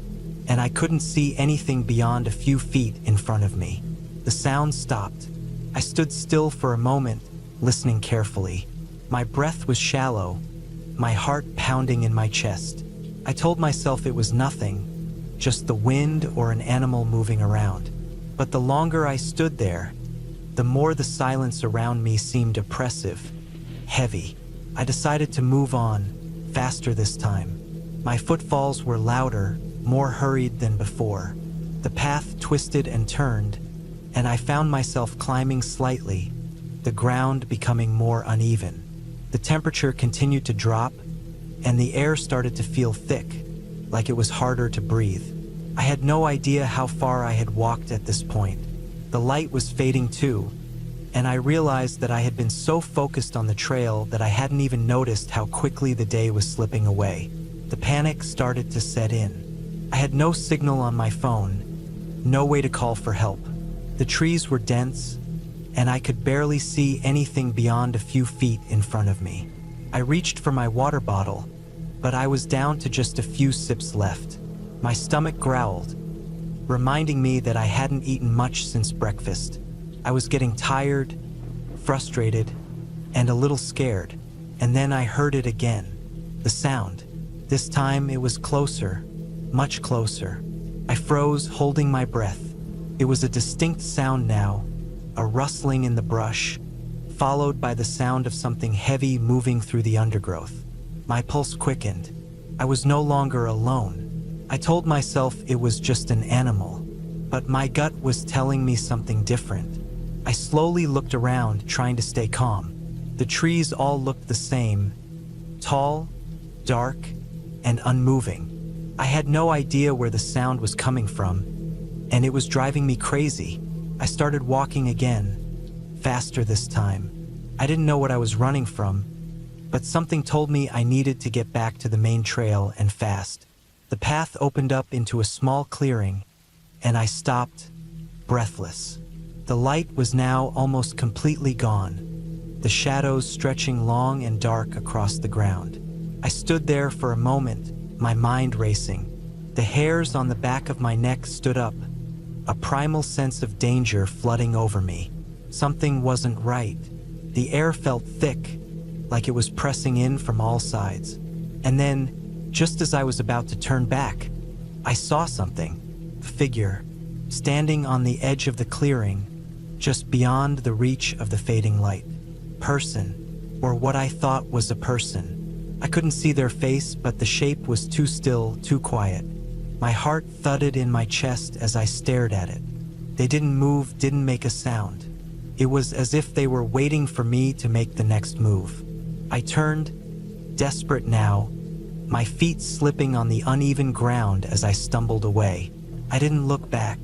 and I couldn't see anything beyond a few feet in front of me. The sound stopped. I stood still for a moment, listening carefully. My breath was shallow, my heart pounding in my chest. I told myself it was nothing, just the wind or an animal moving around. But the longer I stood there, the more the silence around me seemed oppressive, heavy. I decided to move on, faster this time. My footfalls were louder, more hurried than before. The path twisted and turned, and I found myself climbing slightly, the ground becoming more uneven. The temperature continued to drop, and the air started to feel thick, like it was harder to breathe. I had no idea how far I had walked at this point. The light was fading too, and I realized that I had been so focused on the trail that I hadn't even noticed how quickly the day was slipping away. The panic started to set in. I had no signal on my phone, no way to call for help. The trees were dense, and I could barely see anything beyond a few feet in front of me. I reached for my water bottle, but I was down to just a few sips left. My stomach growled, reminding me that I hadn't eaten much since breakfast. I was getting tired, frustrated, and a little scared. And then I heard it again. The sound. This time it was closer, much closer. I froze, holding my breath. It was a distinct sound now, a rustling in the brush, followed by the sound of something heavy moving through the undergrowth. My pulse quickened. I was no longer alone. I told myself it was just an animal, but my gut was telling me something different. I slowly looked around, trying to stay calm. The trees all looked the same, tall, dark, and unmoving. I had no idea where the sound was coming from, and it was driving me crazy. I started walking again, faster this time. I didn't know what I was running from, but something told me I needed to get back to the main trail, and fast. The path opened up into a small clearing, and I stopped, breathless. The light was now almost completely gone, the shadows stretching long and dark across the ground. I stood there for a moment, my mind racing. The hairs on the back of my neck stood up, a primal sense of danger flooding over me. Something wasn't right. The air felt thick, like it was pressing in from all sides. And then, just as I was about to turn back, I saw something. A figure, standing on the edge of the clearing, just beyond the reach of the fading light. Person, or what I thought was a person. I couldn't see their face, but the shape was too still, too quiet. My heart thudded in my chest as I stared at it. They didn't move, didn't make a sound. It was as if they were waiting for me to make the next move. I turned, desperate now, my feet slipping on the uneven ground as I stumbled away. I didn't look back.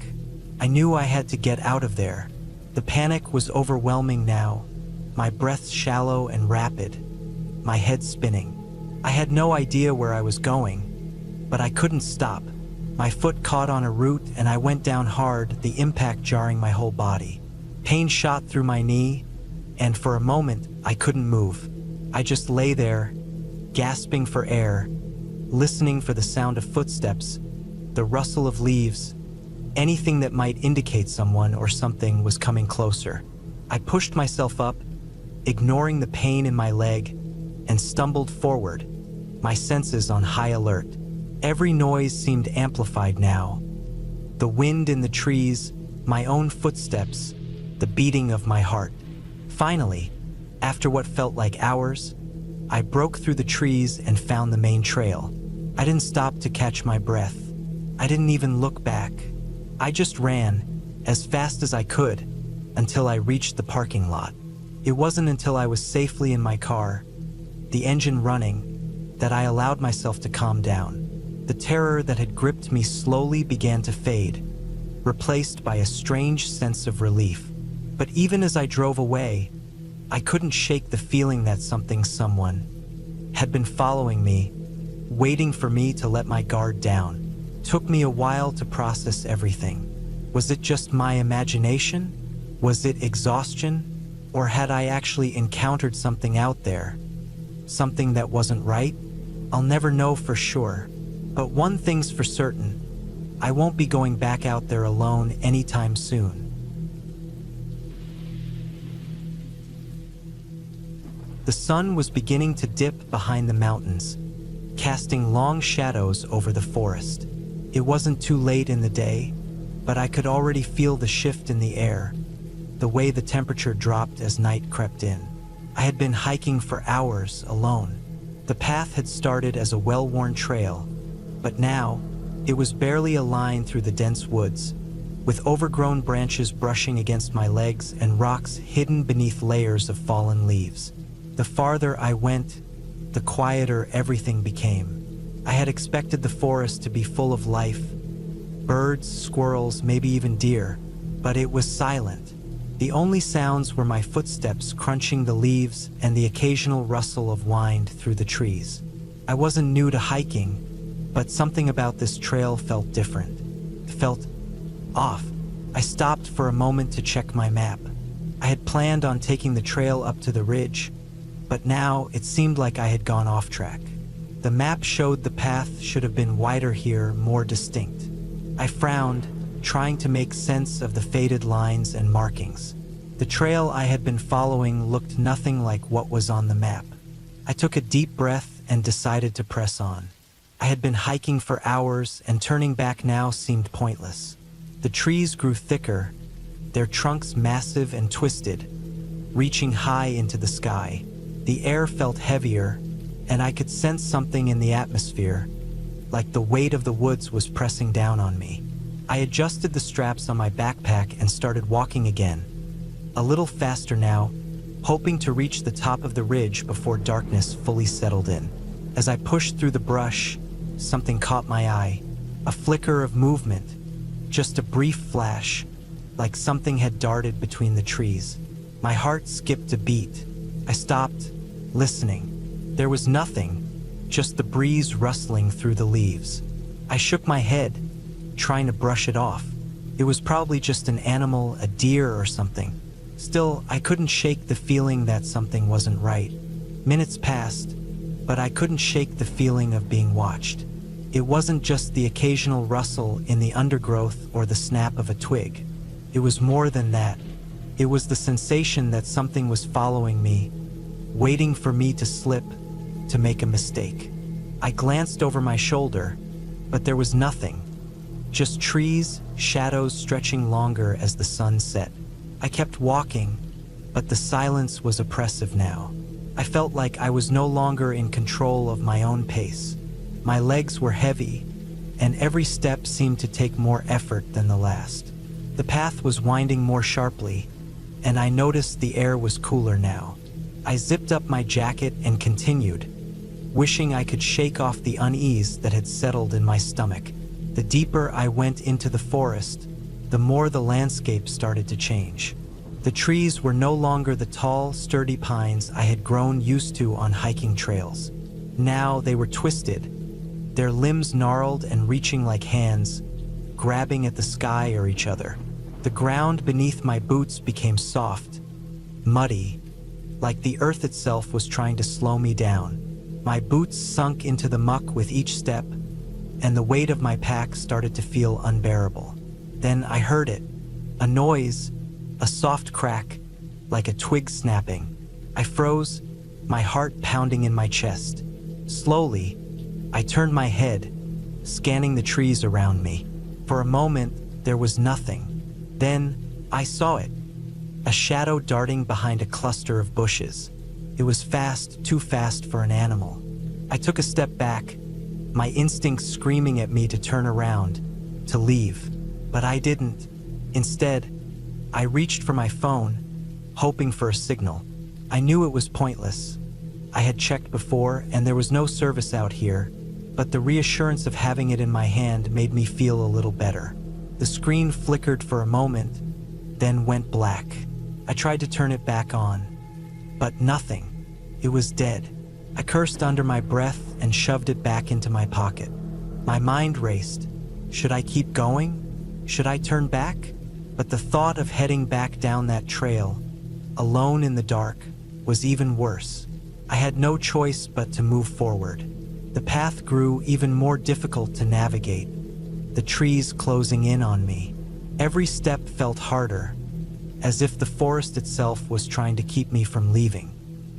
I knew I had to get out of there. The panic was overwhelming now, my breath shallow and rapid, my head spinning. I had no idea where I was going, but I couldn't stop. My foot caught on a root and I went down hard, the impact jarring my whole body. Pain shot through my knee, and for a moment I couldn't move. I just lay there, gasping for air, listening for the sound of footsteps, the rustle of leaves, anything that might indicate someone or something was coming closer. I pushed myself up, ignoring the pain in my leg, and stumbled forward, my senses on high alert. Every noise seemed amplified now. The wind in the trees, my own footsteps, the beating of my heart. Finally, after what felt like hours, I broke through the trees and found the main trail. I didn't stop to catch my breath. I didn't even look back. I just ran, as fast as I could, until I reached the parking lot. It wasn't until I was safely in my car, the engine running, that I allowed myself to calm down. The terror that had gripped me slowly began to fade, replaced by a strange sense of relief. But even as I drove away, I couldn't shake the feeling that someone had been following me, waiting for me to let my guard down. Took me a while to process everything. Was it just my imagination? Was it exhaustion? Or had I actually encountered something out there? Something that wasn't right? I'll never know for sure. But one thing's for certain. I won't be going back out there alone anytime soon. The sun was beginning to dip behind the mountains, casting long shadows over the forest. It wasn't too late in the day, but I could already feel the shift in the air, the way the temperature dropped as night crept in. I had been hiking for hours alone. The path had started as a well-worn trail, but now it was barely a line through the dense woods, with overgrown branches brushing against my legs and rocks hidden beneath layers of fallen leaves. The farther I went, the quieter everything became. I had expected the forest to be full of life, birds, squirrels, maybe even deer, but it was silent. The only sounds were my footsteps crunching the leaves and the occasional rustle of wind through the trees. I wasn't new to hiking, but something about this trail felt different. It felt off. I stopped for a moment to check my map. I had planned on taking the trail up to the ridge, but now it seemed like I had gone off track. The map showed the path should have been wider here, more distinct. I frowned, trying to make sense of the faded lines and markings. The trail I had been following looked nothing like what was on the map. I took a deep breath and decided to press on. I had been hiking for hours, and turning back now seemed pointless. The trees grew thicker, their trunks massive and twisted, reaching high into the sky. The air felt heavier, and I could sense something in the atmosphere, like the weight of the woods was pressing down on me. I adjusted the straps on my backpack and started walking again, a little faster now, hoping to reach the top of the ridge before darkness fully settled in. As I pushed through the brush, something caught my eye, a flicker of movement, just a brief flash, like something had darted between the trees. My heart skipped a beat. I stopped, listening. There was nothing, just the breeze rustling through the leaves. I shook my head, trying to brush it off. It was probably just an animal, a deer or something. Still, I couldn't shake the feeling that something wasn't right. Minutes passed, but I couldn't shake the feeling of being watched. It wasn't just the occasional rustle in the undergrowth or the snap of a twig. It was more than that. It was the sensation that something was following me, waiting for me to slip, to make a mistake. I glanced over my shoulder, but there was nothing. Just trees, shadows stretching longer as the sun set. I kept walking, but the silence was oppressive now. I felt like I was no longer in control of my own pace. My legs were heavy, and every step seemed to take more effort than the last. The path was winding more sharply, and I noticed the air was cooler now. I zipped up my jacket and continued, wishing I could shake off the unease that had settled in my stomach. The deeper I went into the forest, the more the landscape started to change. The trees were no longer the tall, sturdy pines I had grown used to on hiking trails. Now they were twisted, their limbs gnarled and reaching like hands, grabbing at the sky or each other. The ground beneath my boots became soft, muddy, like the earth itself was trying to slow me down. My boots sunk into the muck with each step, and the weight of my pack started to feel unbearable. Then I heard it, a noise, a soft crack, like a twig snapping. I froze, my heart pounding in my chest. Slowly, I turned my head, scanning the trees around me. For a moment, there was nothing. Then, I saw it, a shadow darting behind a cluster of bushes. It was fast, too fast for an animal. I took a step back, my instincts screaming at me to turn around, to leave. But I didn't. Instead, I reached for my phone, hoping for a signal. I knew it was pointless. I had checked before, and there was no service out here, but the reassurance of having it in my hand made me feel a little better. The screen flickered for a moment, then went black. I tried to turn it back on, but nothing. It was dead. I cursed under my breath and shoved it back into my pocket. My mind raced. Should I keep going? Should I turn back? But the thought of heading back down that trail, alone in the dark, was even worse. I had no choice but to move forward. The path grew even more difficult to navigate, the trees closing in on me. Every step felt harder, as if the forest itself was trying to keep me from leaving.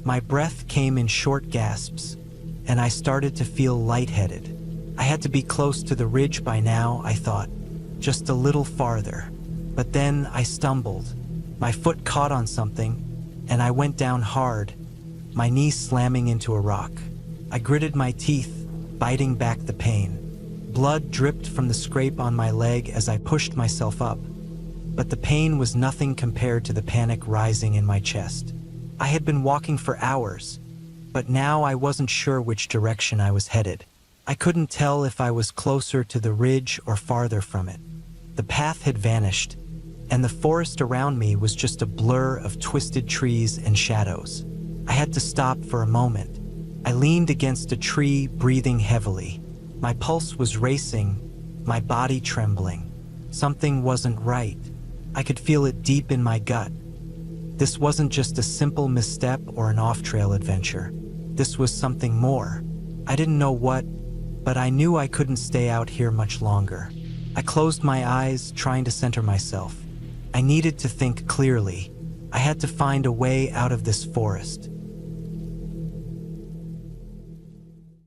My breath came in short gasps, and I started to feel lightheaded. I had to be close to the ridge by now, I thought, just a little farther. But then I stumbled. My foot caught on something, and I went down hard, my knee slamming into a rock. I gritted my teeth, biting back the pain. Blood dripped from the scrape on my leg as I pushed myself up, but the pain was nothing compared to the panic rising in my chest. I had been walking for hours, but now I wasn't sure which direction I was headed. I couldn't tell if I was closer to the ridge or farther from it. The path had vanished, and the forest around me was just a blur of twisted trees and shadows. I had to stop for a moment. I leaned against a tree, breathing heavily. My pulse was racing, my body trembling. Something wasn't right. I could feel it deep in my gut. This wasn't just a simple misstep or an off-trail adventure. This was something more. I didn't know what, but I knew I couldn't stay out here much longer. I closed my eyes, trying to center myself. I needed to think clearly. I had to find a way out of this forest.